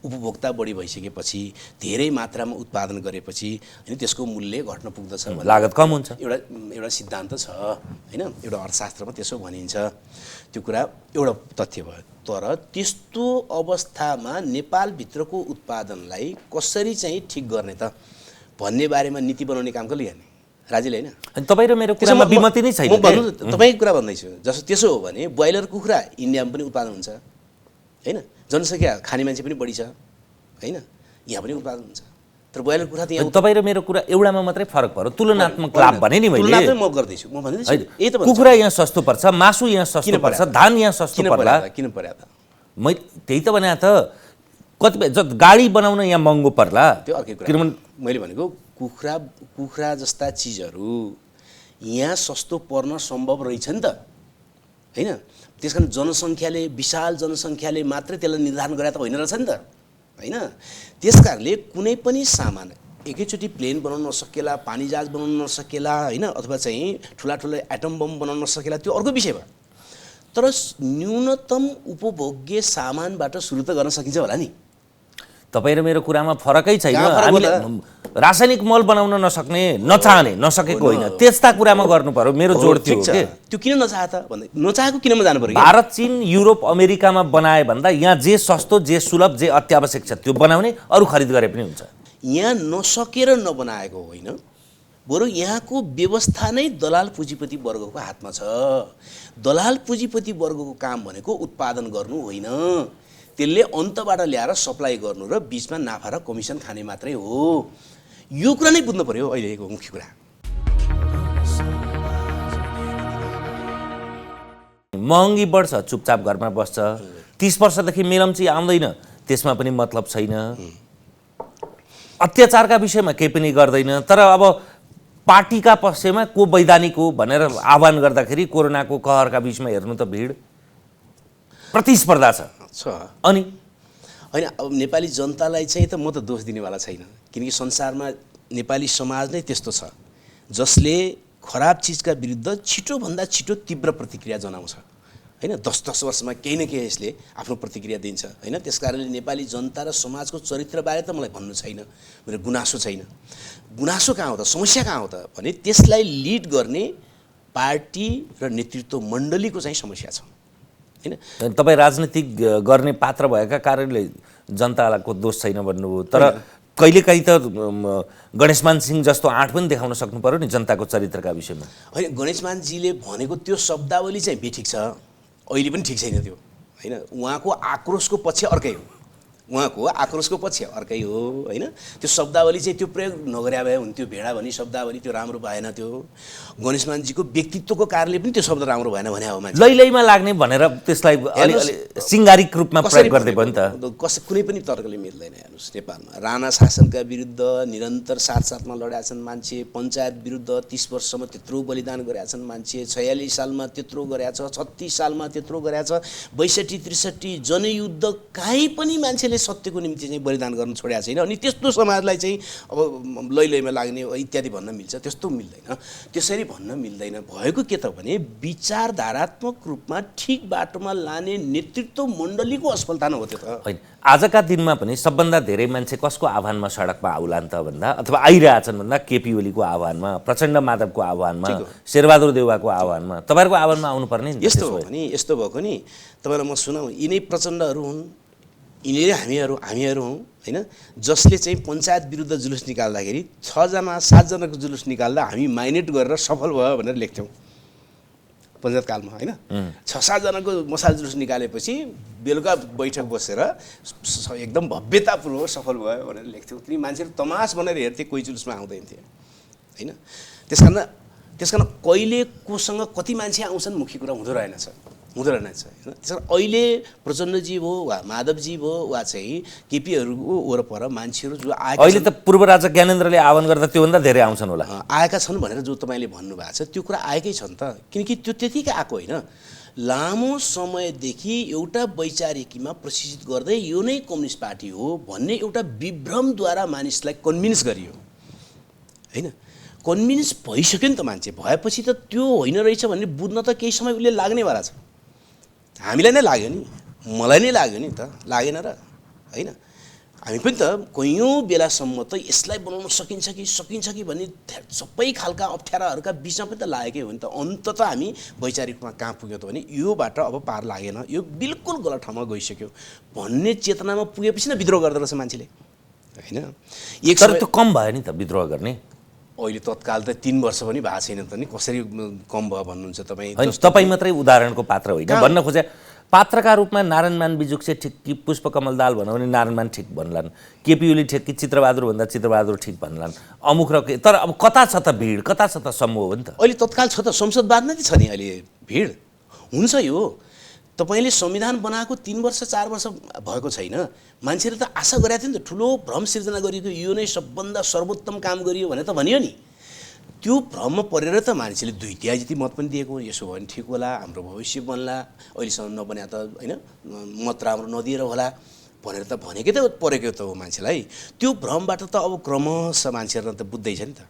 उपभोक्ता बढी भइसकेपछि, धेरै मात्रामा उत्पादन गरेपछि होइन त्यसको मूल्य घट्न पुग्दछ, लागत कम हुन्छ। एउटा सिद्धान्त छ होइन, एउटा अर्थशास्त्रमा त्यसो भनिन्छ। त्यो कुरा एउटा तथ्य भयो। तर त्यस्तो अवस्थामा नेपालभित्रको उत्पादनलाई कसरी चाहिँ ठिक गर्ने त भन्ने बारेमा नीति बनाउने काम कसले गर्ने? राज्यले होइन। अनि तपाईँ र मेरो कुरामा विमति नै छैन। म भन्नु तपाईँको कुरा भन्दैछु। जस्तो त्यसो हो भने ब्रोइलर कुखुरा इन्डियामा पनि उत्पादन हुन्छ होइन, जनसङ्ख्या खाने मान्छे पनि बढी छ होइन, यहाँ पनि उत्पादन हुन्छ। तर ब्रोइलर कुखुरा त यहाँ तपाईँ र मेरो कुरा एउटामा मात्रै फरक पर्यो, तुलनात्मक लाभ भने नि मैले। तुलनात्मक म गर्दैछु, म भन्दैछु यही त भन्छु। कुखुरा यहाँ सस्तो पर्छ, मासु यहाँ सस्तो पर्छ, धान यहाँ सस्तो पर्ला, किन पर्या त? मैले त्यही त भने त कतिपय गाडी बनाउन यहाँ महँगो पर्ला, त्यो अर्कै कुरा। किनभने मैले भनेको कुखुरा जस्ता चिजहरू यहाँ सस्तो पर्न सम्भव रहेछ नि त होइन। त्यस कारण जनसङ्ख्याले, विशाल जनसङ्ख्याले मात्रै त्यसलाई निर्धारण गरे त होइन रहेछ नि त होइन। त्यस कारणले कुनै पनि सामान एकैचोटि प्लेन बनाउन नसकेला, पानी जहाज बनाउन नसकेला होइन, अथवा चाहिँ ठुला एटम बम बनाउन नसकेला, त्यो अर्को विषय भयो। तर न्यूनतम उपभोग्य सामानबाट सुरु त गर्न सकिन्छ होला नि। तपाईँ र मेरो कुरामा फरकै छैन। हामीले रासायनिक मल बनाउन नसकेको होइन, त्यस्ता कुरामा गर्नु पर्यो। मेरो जोड थियो के त्यो किन नचाह त भन्दै, नचाहेको किन जानु पर्यो? भारत, चीन, युरोप, अमेरिकामा बनाए भन्दा यहाँ जे सस्तो, जे सुलभ, जे अत्यावश्यक छ त्यो बनाउने, अरू खरिद गरे पनि हुन्छ। यहाँ नसकेर नबनाएको होइन, बरु यहाँको व्यवस्था नै दलाल पुँजीपति वर्गको हातमा छ। दलाल पुँजीपति वर्गको काम भनेको उत्पादन गर्नु होइन, त्यसले अन्तबाट ल्याएर सप्लाई गर्नु र बिचमा नाफा र कमिसन खाने मात्रै हो। यो कुरा नै बुझ्नु पर्यो अहिलेको मुख्य कुरा। महँगी बढ्छ, चुपचाप घरमा बस्छ। 30 वर्षदेखि मेलम्ची आउँदैन, त्यसमा पनि मतलब छैन। अत्याचारका विषयमा केही पनि गर्दैन। तर अब पार्टीका पक्षमा को वैधानिक हो भनेर आह्वान गर्दाखेरि कोरोनाको कहरका बिचमा हेर्नु त भिड, प्रतिस्पर्धा छ। अनि होइन, अब नेपाली जनतालाई चाहिँ त म त दोष दिनेवाला छैन, किनकि संसारमा नेपाली समाज नै त्यस्तो छ जसले खराब चिजका विरुद्ध छिटोभन्दा छिटो तीव्र प्रतिक्रिया जनाउँछ होइन। 10 वर्षमा केही न केही यसले आफ्नो प्रतिक्रिया दिन्छ होइन। त्यस कारणले नेपाली जनता र समाजको चरित्रबारे त मलाई भन्नु छैन, मेरो गुनासो छैन। गुनासो कहाँ हो त, समस्या कहाँ हो त भने त्यसलाई लिड गर्ने पार्टी र नेतृत्व मण्डलीको चाहिँ समस्या छ होइन। तपाईँ राजनीतिक गर्ने पात्र भएका कारणले जनताको दोष छैन भन्नुभयो, तर कहिलेकाहीँ त गणेशमान सिंह जस्तो आँट पनि देखाउन सक्नु पर्यो नि जनताको चरित्रका विषयमा। होइन, गणेशमानजीले भनेको त्यो शब्दावली चाहिँ बेठिक छ, अहिले पनि ठिक छैन त्यो होइन। उहाँको आक्रोशको पक्ष अर्कै हो, उहाँको आक्रोशको पक्ष अर्कै हो होइन। त्यो शब्दावली चाहिँ त्यो प्रयोग नगरे भए हुन्थ्यो, भेडा भनी शब्दावली त्यो राम्रो भएन। त्यो गणेशमानजीको व्यक्तित्वको कारणले पनि त्यो शब्द राम्रो भएन भने हो। मान्छे लैलैमा लाग्ने भनेर त्यसलाई अलि सिङ्गारिक रूपमा प्रयोग गर्दै भयो नि त। कुनै पनि तर्कले मिल्दैन। हेर्नुहोस्, नेपालमा राणा शासनका विरुद्ध निरन्तर साथमा लडेका छन् मान्छे, पञ्चायत विरुद्ध 30 वर्षसम्म त्यत्रो बलिदान गरेका छन् मान्छे, 46 सालमा त्यत्रो गरेका छ, 36 सालमा त्यत्रो गरेका छ, 62-63 जनयुद्ध काहीँ पनि मान्छेले सत्यको निम्ति चाहिँ बलिदान गर्न छोडेको छैन। अनि त्यस्तो समाजलाई चाहिँ अब लैलैमा लाग्ने इत्यादि भन्न मिल्छ? त्यस्तो मिल्दैन, त्यसरी भन्न मिल्दैन। भएको के त भने विचारधारात्मक रूपमा ठिक बाटोमा लाने नेतृत्व मण्डलीको असफलता न हो त्यो त होइन। आजका दिनमा पनि सबभन्दा धेरै मान्छे कसको आह्वानमा सडकमा आउलान् त भन्दा, अथवा आइरहेछन् भन्दा केपी ओलीको आह्वानमा, प्रचण्ड माधवको आह्वानमा, शेरबहादुर देउवाको आह्वानमा, तपाईँहरूको आह्वानमा आउनुपर्ने नि। यस्तो भएको नि तपाईँलाई म सुनाउँ। यिनै प्रचण्डहरू हुन्, यिनीहरू हामीहरू हौँ होइन, जसले चाहिँ पञ्चायत विरुद्ध जुलुस निकाल्दाखेरि 7 जनाको जुलुस निकाल्दा हामी माइनेट गरेर सफल भयो भनेर लेख्थ्यौँ पञ्चायत कालमा होइन। 6-7 जनाको मसाल जुलुस निकालेपछि बेलुका बैठक बसेर एकदम भव्यतापूर्वक सफल भयो भनेर लेख्थ्यौँ। तिनी मान्छेहरू तमास भनेर हेर्थे, कोही जुलुसमा आउँदैन थिए होइन। त्यस कारण कहिले कोसँग कति मान्छे आउँछन् मुख्य कुरा हुँदो रहेनछ होइन। त्यस कारण अहिले प्रचण्डजी भयो वा माधवजी भयो वा चाहिँ केपीहरूको वरपर मान्छेहरू जो आएका अहिले त पूर्व राजा ज्ञानेन्द्रले आह्वान गर्दा त्योभन्दा धेरै आउँछन् होला, आएका छन् भनेर जो तपाईँले भन्नुभएको छ त्यो कुरा आएकै छ नि त। किनकि त्यो त्यतिकै आएको होइन, लामो समयदेखि एउटा वैचारिकीमा प्रशिक्षित गर्दै यो नै कम्युनिस्ट पार्टी हो भन्ने एउटा विभ्रमद्वारा मानिसलाई कन्भिन्स गरियो होइन। कन्भिन्स भइसक्यो नि त मान्छे, भएपछि त त्यो होइन रहेछ भन्ने बुझ्न त केही समय उसले लाग्नेवाला छ। हामीलाई नै लाग्यो नि, मलाई नै लाग्यो नि त, लागेन र होइन? हामी पनि त कैयौँ बेलासम्म त यसलाई बनाउन सकिन्छ कि भन्ने सबै खालका अप्ठ्याराहरूका बिचमा पनि त लागेकै हो नि त। अन्ततः हामी वैचारिक रूपमा कहाँ पुग्यौँ त भने योबाट अब पार लागेन, यो बिल्कुल गलत ठाउँमा गइसक्यो भन्ने चेतनामा पुगेपछि न विद्रोह गर्दो रहेछ मान्छेले होइन। तर त्यो कम भयो नि त विद्रोह गर्ने। अहिले तत्काल त 3 वर्ष पनि भएको छैन त नि, कसरी कम भयो भन्नुहुन्छ तपाईँ? होइन, तपाईँ मात्रै उदाहरणको पात्र होइन भन्न खोजे। पात्रका रूपमा नारायणमान बिजुक्से ठिक कि पुष्पकमल दाहाल भनौँ भने नारायणमान ठिक भन्लान्, केपी ओली ठिक कि चित्रबहादुर भन्दा चित्रबहादुर ठिक भन्लान्, अमुक र तर अब कता छ त भिड, कता छ त समूह हो नि त। अहिले तत्काल छ त, संसदवादमै त छ नि अहिले भिड हुन्छ। यो तपाईँले संविधान बनाएको 3 वर्ष 4 वर्ष भएको छैन, मान्छेले त आशा गरेका थियो नि त, ठुलो भ्रम सिर्जना गरिएको, यो नै सबभन्दा सर्वोत्तम काम गरियो भनेर त भनियो नि। त्यो भ्रममा परेर त मान्छेले 2/3 जति मत पनि दिएको, यसो भयो भने ठिक होला, हाम्रो भविष्य बन्ला, अहिलेसम्म नबन्या त होइन मत राम्रो नदिएर होला भनेर त भनेकै त परेको त हो मान्छेलाई। त्यो भ्रमबाट त अब क्रमशः मान्छेहरू त बुझ्दैछ नि त।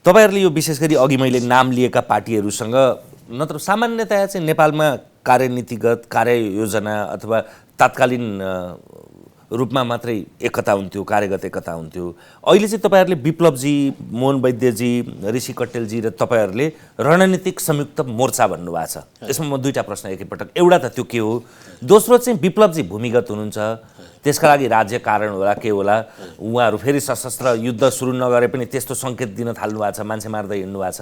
तपाईँहरूले यो विशेष गरी अघि मैले नाम लिएका पार्टीहरूसँग नत्र सामान्यतया चाहिँ नेपालमा कार्यनीतिगत कार्ययोजना अथवा तात्कालीन रूपमा मात्रै एकता हुन्थ्यो, कार्यगत एकता हुन्थ्यो। अहिले चाहिँ तपाईँहरूले विप्लवजी, मोहन वैद्यजी, ऋषि कट्टेलजी र तपाईँहरूले रणनीतिक संयुक्त मोर्चा भन्नुभएको छ। यसमा म 2टा प्रश्न एकैपटक, एउटा त त्यो के हो, दोस्रो चाहिँ विप्लवजी भूमिगत हुनुहुन्छ, त्यसका लागि राज्य कारण होला के होला, उहाँहरू फेरि सशस्त्र युद्ध सुरु नगरे पनि त्यस्तो सङ्केत दिन थाल्नु भएको छ, मान्छे मार्दै हिँड्नु भएको छ।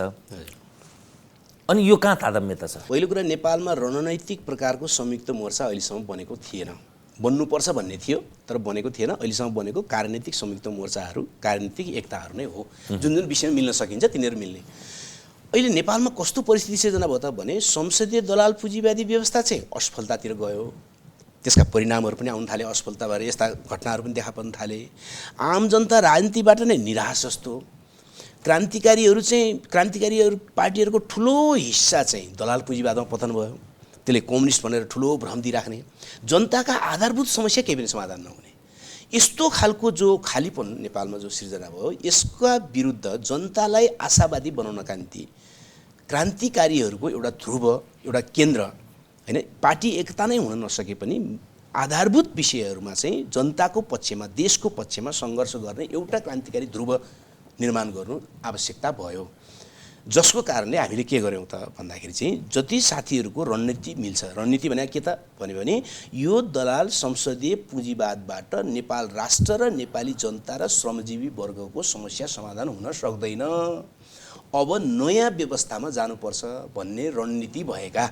अनि यो कहाँ तारतम्यता छ? पहिलो कुरा नेपालमा रणनैतिक प्रकारको संयुक्त मोर्चा अहिलेसम्म बनेको थिएन, बन्नुपर्छ भन्ने थियो तर बनेको थिएन। अहिलेसम्म बनेको कार्यनीतिक संयुक्त मोर्चाहरू, कार्यनीतिक एकताहरू नै हो, जुन जुन विषयमा मिल्न सकिन्छ तिनीहरू मिल्ने। अहिले नेपालमा कस्तो परिस्थिति सिर्जना भयो त भने संसदीय दलाल पुँजीवादी व्यवस्था चाहिँ असफलतातिर गयो, त्यसका परिणामहरू पनि आउन थाले, असफलता भएर यस्ता घटनाहरू पनि देखा पर्न थाले। आम जनता राजनीतिबाट नै निराश जस्तो, क्रान्तिकारी पार्टीहरूको ठुलो हिस्सा चाहिँ दलाल पुँजीवादमा पतन भयो, त्यसले कम्युनिस्ट भनेर ठुलो भ्रम दिइराख्ने, जनताका आधारभूत समस्या केही पनि समाधान नहुने, यस्तो खालको जो खालीपन नेपालमा जो सिर्जना भयो, यसका विरुद्ध जनतालाई आशावादी बनाउनका निम्ति क्रान्तिकारीहरूको एउटा ध्रुव, एउटा केन्द्र होइन, पार्टी एकता नै हुन नसके पनि आधारभूत विषयहरूमा चाहिँ जनताको पक्षमा, देशको पक्षमा सङ्घर्ष गर्ने एउटा क्रान्तिकारी ध्रुव निर्माण गर्नु आवश्यकता भयो। जसको कारणले हामीले के गर्यौँ त भन्दाखेरि चाहिँ जति साथीहरूको रणनीति मिल्छ, रणनीति भने के त भने यो दलाल संसदीय पुँजीवादबाट नेपाल राष्ट्र र नेपाली जनता र श्रमजीवी वर्गको समस्या समाधान हुन सक्दैन, अब नयाँ व्यवस्थामा जानुपर्छ भन्ने रणनीति भएका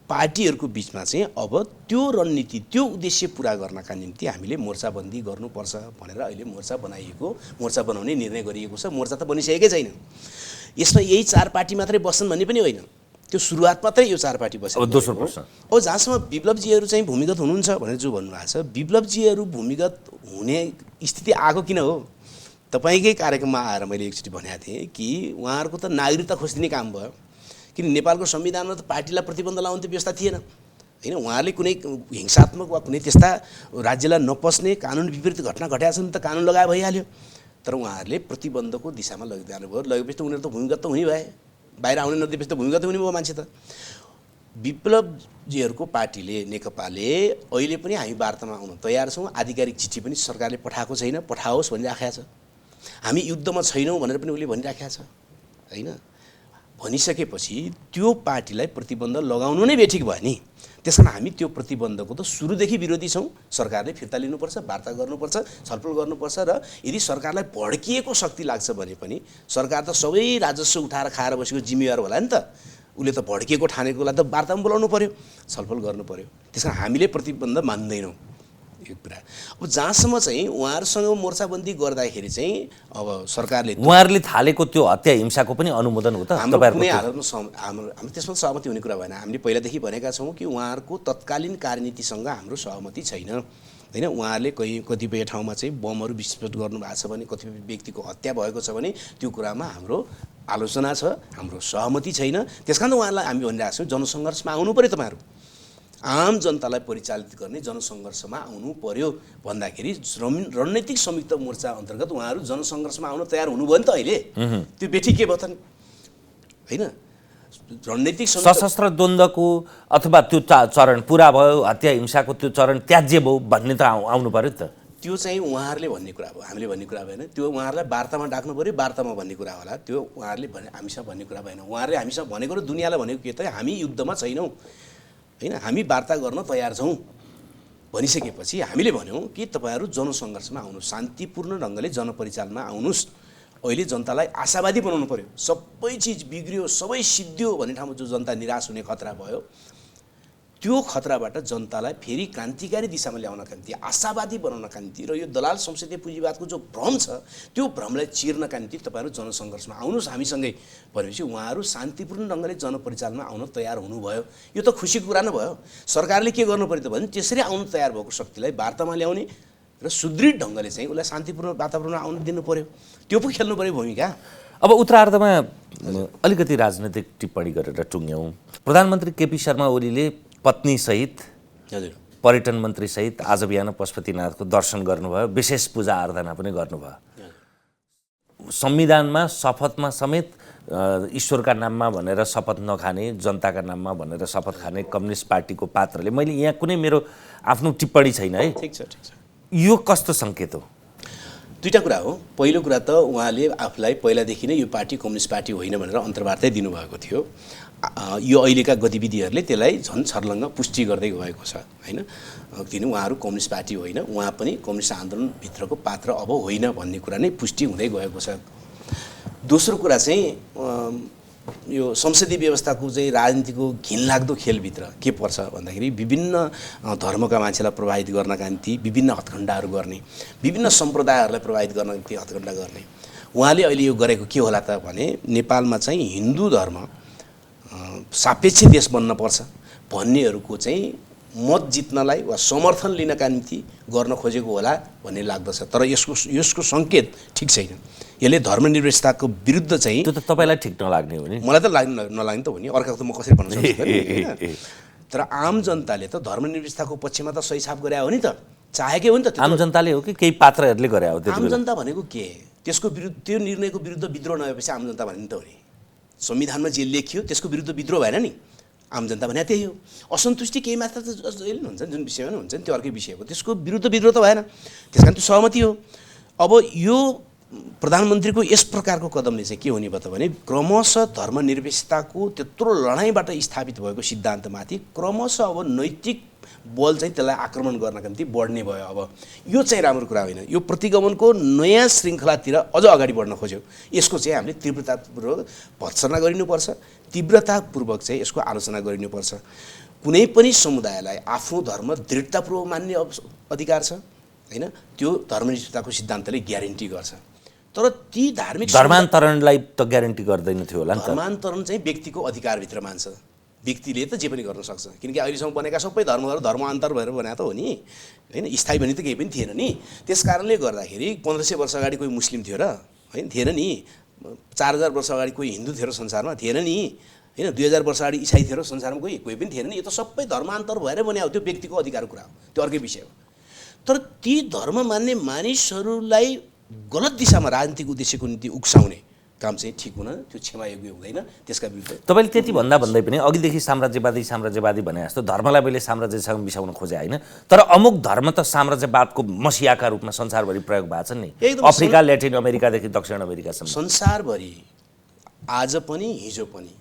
पार्टीहरूको बिचमा चाहिँ अब त्यो रणनीति, त्यो उद्देश्य पुरा गर्नका निम्ति हामीले मोर्चाबन्दी गर्नुपर्छ भनेर अहिले मोर्चा बनाइएको, मोर्चा बनाउने निर्णय गरिएको छ। मोर्चा त बनिसकेकै छैन, यसमा यही 4 पार्टी मात्रै बस्छन् भन्ने पनि होइन, त्यो सुरुवात मात्रै यो 4 पार्टी बस्छ। अब दोस्रो प्रश्न, अब जहाँसम्म विप्लवजीहरू चाहिँ भूमिगत हुनुहुन्छ भनेर जो भन्नुभएको छ, विप्लवजीहरू भूमिगत हुने स्थिति आएको किन हो? तपाईँकै कार्यक्रममा आएर मैले एकचोटि भनेको थिएँ कि उहाँहरूको त नागरिकता खोजिदिने काम भयो, किन नेपालको संविधानमा त पार्टीलाई प्रतिबन्ध लाउने व्यवस्था थिएन होइन। उहाँहरूले कुनै हिंसात्मक वा कुनै त्यस्ता राज्यलाई नपस्ने कानुन विपरीत घटना घटाएको छ भने त कानुन लगाए भइहाल्यो, तर उहाँहरूले प्रतिबन्धको दिशामा लगिदिनुभयो। लगेपछि त उनीहरू त भूमिगत त हुने भए, बाहिर आउने नदिएपछि त भूमिगत हुने भयो मान्छे त। विप्लवजीहरूको पार्टीले, नेकपाले अहिले पनि हामी वार्तामा आउन तयार छौँ, आधिकारिक चिठी पनि सरकारले पठाएको छैन, पठाओस् भनिराखेको छ, हामी युद्धमा छैनौँ भनेर पनि उसले भनिराखेको छ होइन। भनिसकेपछि त्यो पार्टीलाई प्रतिबन्ध लगाउनु नै बेठिक भयो नि, त्यस कारण हामी त्यो प्रतिबन्धको त सुरुदेखि विरोधी छौँ। सरकारले फिर्ता लिनुपर्छ, वार्ता गर्नुपर्छ, छलफल गर्नुपर्छ र यदि सरकारलाई भड्किएको शक्ति लाग्छ भने पनि सरकार त सबै राजस्व उठाएर खाएर बसेको जिम्मेवार होला नि त, उसले त भड्किएको ठानेकोलाई त वार्तामा बोलाउनु पर्यो, छलफल गर्नु पर्यो। त्यस कारण हामीले प्रतिबन्ध मान्दैनौँ यो कुरा। अब जहाँसम्म चाहिँ उहाँहरूसँग मोर्चाबन्दी गर्दाखेरि चाहिँ अब सरकारले उहाँहरूले थालेको त्यो हत्या हिंसाको पनि अनुमोदन हो त? हाम्रो कुनै हालतमा हाम्रो त्यसमा सहमति हुने कुरा भएन। हामीले पहिलादेखि भनेका छौँ कि उहाँहरूको तत्कालीन कार्यनीतिसँग हाम्रो सहमति छैन होइन। उहाँहरूले कतिपय ठाउँमा चाहिँ बमहरू विस्फोट गर्नुभएको छ भने, कतिपय व्यक्तिको हत्या भएको छ भने त्यो कुरामा हाम्रो आलोचना छ, हाम्रो सहमति छैन। त्यस कारण उहाँहरूलाई हामी भनिरहेको छौँ जनसङ्घर्षमा आउनु पऱ्यो, तपाईँहरू आम जनतालाई परिचालित गर्ने जनसङ्घर्षमा आउनु पर्यो भन्दाखेरि रणनीतिक संयुक्त मोर्चा अन्तर्गत उहाँहरू जनसङ्घर्षमा आउन तयार हुनुभयो नि त अहिले। त्यो बेठी के भयो त नि, होइन? रणनीतिक सशस्त्र द्वन्द्वको अथवा त्यो चरण पुरा भयो, हत्या हिंसाको त्यो चरण त्याज्य भयो भन्ने त आउनु पर्यो नि त। त्यो चाहिँ उहाँहरूले भन्ने कुरा हो, हामीले भन्ने कुरा भएन। त्यो उहाँहरूलाई वार्तामा डाक्नु पऱ्यो, वार्तामा भन्ने कुरा होला। त्यो उहाँहरूले हामीसँग भन्ने कुरा भएन। उहाँहरूले हामीसँग भनेको र दुनियाँलाई भनेको के त, हामी युद्धमा छैनौँ, होइन, हामी वार्ता गर्न तयार छौँ भनिसकेपछि हामीले भन्यौँ कि तपाईँहरू जनसङ्घर्षमा आउनुहोस्, शान्तिपूर्ण ढङ्गले जनपरिचालनमा आउनुहोस्। अहिले जनतालाई आशावादी बनाउनु पर्यो। सबै चिज बिग्रियो, सबै सिद्धियो भन्ने ठाउँमा जो जनता निराश हुने खतरा भयो, त्यो खतराबाट जनतालाई फेरि क्रान्तिकारी दिशामा ल्याउनका निम्ति, आशावादी बनाउनका निम्ति र यो दलाल संसदीय पुँजीवादको जो भ्रम छ त्यो भ्रमलाई चिर्नका निम्ति तपाईँहरू जनसङ्घर्षमा आउनुहोस् हामीसँगै भनेपछि उहाँहरू शान्तिपूर्ण ढङ्गले जनपरिचालनमा आउन तयार हुनुभयो। यो त खुसीको कुरा नै भयो। सरकारले के गर्नु पर्यो त भने त्यसरी आउन तयार भएको शक्तिलाई वार्तामा ल्याउने र सुदृढ ढङ्गले चाहिँ उसलाई शान्तिपूर्ण वातावरणमा आउन दिनु पर्यो। त्यो पो खेल्नु पर्यो भूमिका। अब उत्तरार्धमा अलिकति राजनैतिक टिप्पणी गरेर टुङ्ग्यौँ। प्रधानमन्त्री केपी शर्मा ओलीले पत्नीसहित, हजुर, पर्यटन मन्त्रीसहित आज बिहान पशुपतिनाथको दर्शन गर्नुभयो, विशेष पूजा आराधना पनि गर्नुभयो। संविधानमा शपथमा समेत ईश्वरका नाममा भनेर शपथ नखाने, जनताका नाममा भनेर शपथ खाने कम्युनिस्ट पार्टीको पात्रले, मैले यहाँ कुनै मेरो आफ्नो टिप्पणी छैन है, ठिक छ, ठिक छ। यो कस्तो सङ्केत हो? दुईवटा कुरा हो। पहिलो कुरा त उहाँले आफूलाई पहिलादेखि नै यो पार्टी कम्युनिस्ट पार्टी होइन भनेर अन्तर्वार्तै दिनुभएको थियो। यो अहिलेका गतिविधिहरूले त्यसलाई झन् छर्लङ्ग पुष्टि गर्दै गएको छ, होइन? किन उहाँहरू कम्युनिस्ट पार्टी होइन, उहाँ पनि कम्युनिस्ट आन्दोलनभित्रको पात्र अब होइन भन्ने कुरा नै पुष्टि हुँदै गएको छ। दोस्रो कुरा चाहिँ यो संसदीय व्यवस्थाको चाहिँ राजनीतिको घिनलाग्दो खेलभित्र के पर्छ भन्दाखेरि विभिन्न धर्मका मान्छेलाई प्रभावित गर्नका निम्ति विभिन्न हत्खण्डाहरू गर्ने, विभिन्न सम्प्रदायहरूलाई प्रभावित गर्न निम्ति हत्खण्डा गर्ने। उहाँले अहिले यो गरेको के होला त भने नेपालमा चाहिँ हिन्दू धर्म सापेक्ष देश बन्नपर्छ भन्नेहरूको चाहिँ मत जित्नलाई वा समर्थन लिनका निम्ति गर्न खोजेको होला भन्ने लाग्दछ। तर यसको सङ्केत ठिक छैन। यसले धर्मनिरपेक्षताको विरुद्ध चाहिँ, त्यो त तपाईँलाई ठिक नलाग्ने हो नि, मलाई त नलाग्ने त हो नि, अर्काको त म कसरी भन्न सक्छु। तर आम जनताले त धर्मनिरपेक्षताको पक्षमा त सही छाप गरे हो नि त, चाहेकै हो नि त। आम जनताले हो कि केही पात्रहरूले गरे हो? आम जनता भनेको के, त्यसको विरुद्ध, त्यो निर्णयको विरुद्ध विद्रोह नभएपछि आम जनता भन्ने त हो नि। संविधानमा जे लेखियो त्यसको विरुद्ध विद्रोह भएन नि, आम जनता भने त्यही हो। असन्तुष्टि केही मात्रा त हुन्छ, जुन विषयमा हुन्छ नि त्यो अर्कै विषय हो, त्यसको विरुद्ध विद्रोह त भएन, त्यस कारण त्यो सहमति हो। अब यो प्रधानमन्त्रीको यस प्रकारको कदमले चाहिँ के हुने भयो त भने क्रमशः धर्मनिरपेक्षताको त्यत्रो लडाइँबाट स्थापित भएको सिद्धान्तमाथि क्रमशः अब नैतिक बल चाहिँ त्यसलाई आक्रमण गर्नका निम्ति बढ्ने भयो। अब यो चाहिँ राम्रो कुरा होइन। यो प्रतिगमनको नयाँ श्रृङ्खलातिर अझ अगाडि बढ्न खोज्यो। यसको चाहिँ हामीले तीव्रतापूर्वक भर्त्सना गरिनुपर्छ, तीव्रतापूर्वक चाहिँ यसको आलोचना गरिनुपर्छ। कुनै पनि समुदायलाई आफ्नो धर्म दृढतापूर्वक मान्ने अधिकार छ, होइन? त्यो धर्मनिरपेक्षताको सिद्धान्तले ग्यारेन्टी गर्छ। तर ती धार्मिक धर्मान्तरणलाई त ग्यारेन्टी गर्दैन थियो होला नि त। धर्मान्तरण चाहिँ व्यक्तिको अधिकारभित्र मान्छ, व्यक्तिले त जे पनि गर्न सक्छ। किनकि अहिलेसम्म बनेका सबै धर्महरू धर्मान्तर भएर बनाएको त हो नि, होइन? स्थायी भने त केही पनि थिएन नि। त्यस कारणले गर्दाखेरि 1500 वर्ष अगाडि कोही मुस्लिम थियो र, होइन? थिएन नि। 4000 वर्ष अगाडि कोही हिन्दू थियो र संसारमा, थिएन नि, होइन? 2000 वर्ष अगाडि इसाई थियो र संसारमा कोही पनि थिएन नि। यो त सबै धर्मान्तर भएर बनाएको, त्यो व्यक्तिको अधिकारको कुरा हो, त्यो अर्कै विषय हो। तर ती धर्म मान्ने मानिसहरूलाई गलत दिशामा राजनीतिक उद्देश्यको निम्ति उक्साउने काम चाहिँ ठिक हुन, त्यो क्षमायोग्य हुँदैन। त्यसका विरुद्ध तपाईँले त्यति भन्दै पनि अघिदेखि साम्राज्यवादी भने जस्तो धर्मलाई मैले साम्राज्यसँग मिसाउन खोजे होइन, तर अमुक धर्म त साम्राज्यवादको मसियाका रूपमा संसारभरि प्रयोग भएको छ नि। अफ्रिका, ल्याटिन अमेरिकादेखि दक्षिण अमेरिकासम्म संसारभरि आज पनि हिजो पनि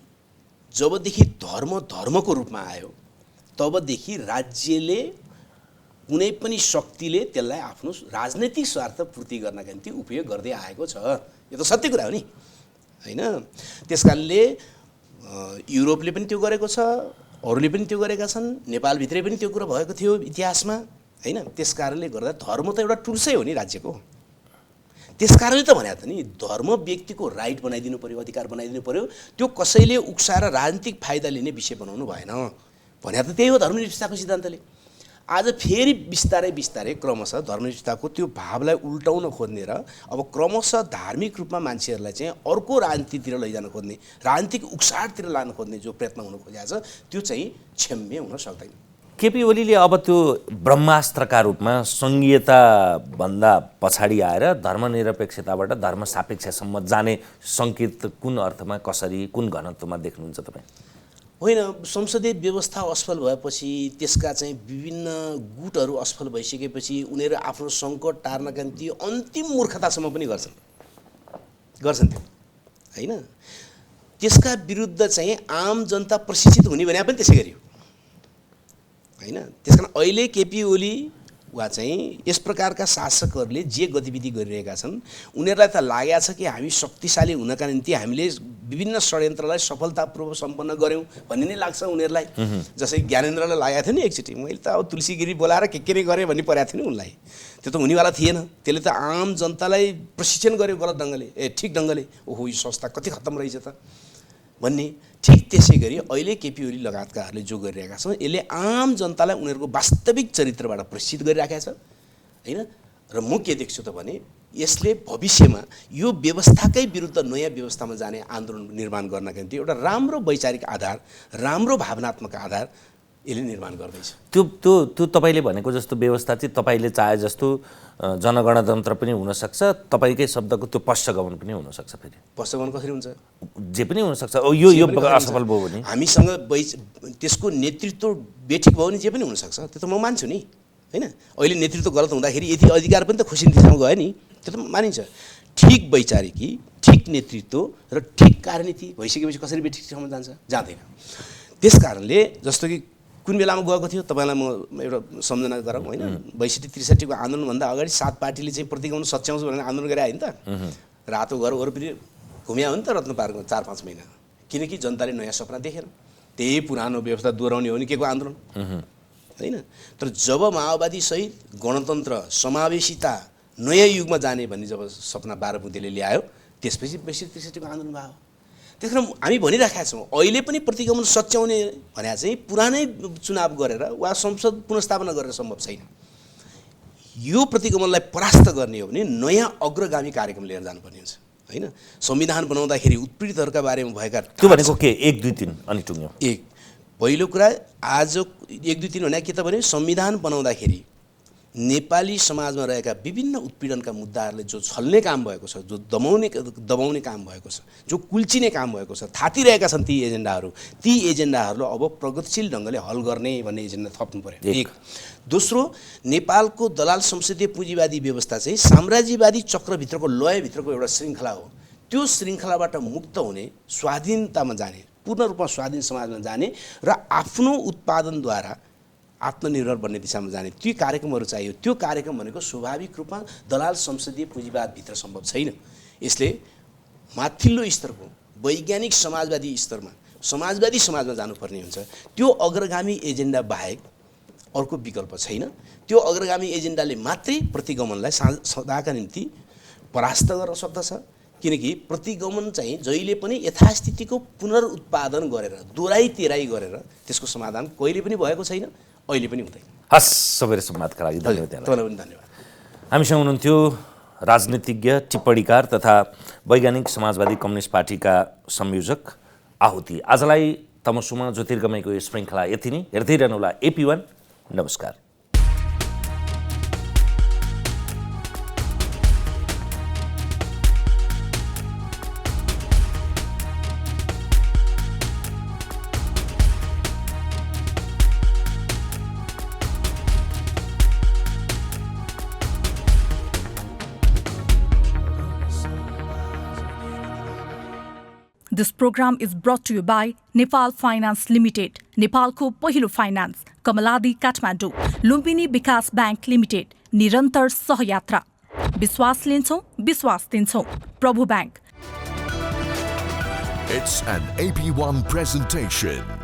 जबदेखि धर्मको रूपमा आयो तबदेखि राज्यले, कुनै पनि शक्तिले त्यसलाई आफ्नो राजनैतिक स्वार्थ पूर्ति गर्नका निम्ति उपयोग गर्दै आएको छ। यो त सत्य कुरा हो नि, होइन? त्यस कारणले युरोपले पनि त्यो गरेको छ, अरूले पनि त्यो गरेका छन्, नेपालभित्रै पनि त्यो कुरा भएको थियो इतिहासमा, होइन? त्यस कारणले गर्दा धर्म त एउटा टुल्सै हो नि राज्यको। त्यस कारणले त भने त नि धर्म व्यक्तिको राइट बनाइदिनु पर्यो, अधिकार बनाइदिनु पर्यो। त्यो कसैले उक्साएर राजनीतिक फाइदा लिने विषय बनाउनु भएन। भने त त्यही हो धर्मनिरपेक्षताको सिद्धान्तले। आज फेरि बिस्तारै क्रमशः धर्मनिरपेक्षताको त्यो भावलाई उल्टाउन खोज्ने र अब क्रमशः धार्मिक रूपमा मान्छेहरूलाई चाहिँ अर्को राजनीतितिर लैजान खोज्ने, राजनीतिक उक्साडतिर लान खोज्ने जो प्रयत्न हुन खोजेको छ त्यो चाहिँ क्षम्य हुन सक्दैन। केपी ओलीले अब त्यो ब्रह्मास्त्रका रूपमा सङ्घीयताभन्दा पछाडि आएर धर्मनिरपेक्षताबाट धर्मसापेक्षसम्म जाने सङ्केत कुन अर्थमा, कसरी, कुन घनत्वमा देख्नुहुन्छ तपाईँ? होइन, संसदीय व्यवस्था असफल भएपछि त्यसका चाहिँ विभिन्न गुटहरू असफल भइसकेपछि उनीहरू आफ्नो सङ्कट टार्नका निम्ति अन्तिम मूर्खतासम्म पनि गर्छन् त्यो होइन। त्यसका विरुद्ध चाहिँ आम जनता प्रशिक्षित हुने भने पनि त्यसै गरी हो होइन। त्यस कारण अहिले केपी ओली वा चाहिँ यस प्रकारका शासकहरूले जे गतिविधि गरिरहेका छन् उनीहरूलाई त लागेको छ कि हामी शक्तिशाली हुनका निम्ति हामीले विभिन्न षड्यन्त्रलाई सफलतापूर्वक सम्पन्न गऱ्यौँ भन्ने नै लाग्छ उनीहरूलाई। जसै ज्ञानेन्द्रलाई लागेको थियो नि एकचोटि, मैले त अब तुलसी गिरी बोलाएर के नै गरेँ भन्ने परेको थियो नि उनलाई। त्यो त हुनेवाला थिएन। त्यसले त आम जनतालाई प्रशिक्षण गर्यो गलत ढङ्गले, ठिक ढङ्गले। ओहो यो संस्था कति खत्तम रहेछ त भन्ने। ठिक त्यसै गरी अहिले केपी ओली लगायतकाहरूले जो गरिरहेका छन् यसले आम जनतालाई उनीहरूको वास्तविक चरित्रबाट प्रशिक्षित गरिराखेको छ होइन। र म के देख्छु त भने यसले भविष्यमा यो व्यवस्थाकै विरुद्ध नयाँ व्यवस्थामा जाने आन्दोलन निर्माण गर्नका निम्ति एउटा राम्रो वैचारिक आधार, राम्रो भावनात्मक आधार यसले निर्माण गर्दैछ। त्यो तपाईँले भनेको जस्तो व्यवस्था चाहिँ तपाईँले चाहे जस्तो जनगणतन्त्र पनि हुनसक्छ, तपाईँकै शब्दको त्यो पश्चगमन पनि हुनसक्छ। फेरि पश्चगमन कसरी हुन्छ? जे पनि हुनसक्छ। यो असफल भयो भने हामीसँग त्यसको नेतृत्व बेठिक भयो भने जे पनि हुनसक्छ। त्यो त म मान्छु नि होइन। अहिले नेतृत्व गलत हुँदाखेरि यति अधिकार पनि त खुसिन्तीसँग गयो नि, त्यो त मानिन्छ। ठिक वैचारिकी, ठिक नेतृत्व र ठिक कार्यनीति भइसकेपछि कसरी बेठिकसम्म जान्छ? जाँदैन। त्यस कारणले जस्तो कि कुन बेलामा गएको थियो तपाईँलाई म एउटा सम्झना गरौँ होइन। 62-63 को आन्दोलनभन्दा अगाडि 7 पार्टीले चाहिँ प्रतिगमन सच्याउँछु भनेर आन्दोलन गरे नि त। रातो घर वरिपरि घुम्या हो नि त रत्न पार्कमा 4-5 महिना, किनकि जनताले नयाँ सपना देखेन। त्यही पुरानो व्यवस्था दोहोऱ्याउने हो नि के को आन्दोलन होइन। तर जब माओवादी सहित गणतन्त्र, समावेशिता, नयाँ युगमा जाने भन्ने जब सपना 12 बुँदेले ल्यायो त्यसपछि 62-63 को आन्दोलन भयो। त्यस कारण हामी भनिराखेका छौँ अहिले पनि प्रतिगमन सच्याउने भने चाहिँ पुरानै चुनाव गरेर वा संसद पुनर्स्थापना गरेर सम्भव छैन। यो प्रतिगमनलाई परास्त गर्ने हो भने नयाँ अग्रगामी कार्यक्रम लिएर जानुपर्ने हुन्छ होइन। संविधान बनाउँदाखेरि उत्पीडितहरूका बारेमा भएका त्यो भनेको के 1, 2, 3 अनि टुङ्ग्यो। पहिलो कुरा आज 1, 2, 3 भने के त भने संविधान बनाउँदाखेरि नेपाली समाजमा रहेका विभिन्न उत्पीडनका मुद्दाहरूले जो छल्ने काम भएको छ, जो दबाउने काम भएको छ, जो कुल्चिने काम भएको छ, थातिरहेका छन् ती एजेन्डाहरूलाई अब प्रगतिशील ढङ्गले हल गर्ने भन्ने एजेन्डा थप्नु पर्यो। एक। दोस्रो, नेपालको दलाल संसदीय पुँजीवादी व्यवस्था चाहिँ साम्राज्यवादी चक्रभित्रको लयभित्रको एउटा श्रृङ्खला हो। त्यो श्रृङ्खलाबाट मुक्त हुने, स्वाधीनतामा जाने, पूर्ण रूपमा स्वाधीन समाजमा जाने र आफ्नो उत्पादनद्वारा आत्मनिर्भर बन्ने दिशामा जाने त्यो कार्यक्रमहरू चाहियो। त्यो कार्यक्रम भनेको स्वाभाविक रूपमा दलाल संसदीय पुँजीवादभित्र सम्भव छैन। यसले माथिल्लो स्तरको वैज्ञानिक समाजवादी स्तरमा समाजवादी समाजमा जानुपर्ने हुन्छ। त्यो अग्रगामी एजेन्डा बाहेक अर्को विकल्प छैन। त्यो अग्रगामी एजेन्डाले मात्रै प्रतिगमनलाई सदाका निम्ति परास्त गर्न सक्दछ। किनकि प्रतिगमन चाहिँ जहिले पनि यथास्थितिको पुनरुत्पादन गरेर, दोहोऱ्याइ तेह्राइ गरेर त्यसको समाधान कहिले पनि भएको छैन, अहिले पनि हुँदैन। हस्, सबैले सम्वादका लागि धन्यवाद। तपाईँलाई पनि धन्यवाद। हामीसँग हुनुहुन्थ्यो राजनीतिज्ञ, टिप्पणीकार तथा वैज्ञानिक समाजवादी कम्युनिस्ट पार्टीका संयोजक आहुति। आजलाई तमसुमा ज्योतिर्गमयको यो श्रृङ्खला यति नै। हेर्दै रहनुहोला AP1। नमस्कार। This program is brought to you by Nepal Finance Limited, नेपालको पहिलो फाइनान्स, कमलादी काठमाडौँ, लुम्बिनी विकास बैंक लिमिटेड, निरन्तर सहयात्रा। विश्वास लिन्छौँ, विश्वास दिन्छौँ, प्रभु bank. It's an AP1 presentation.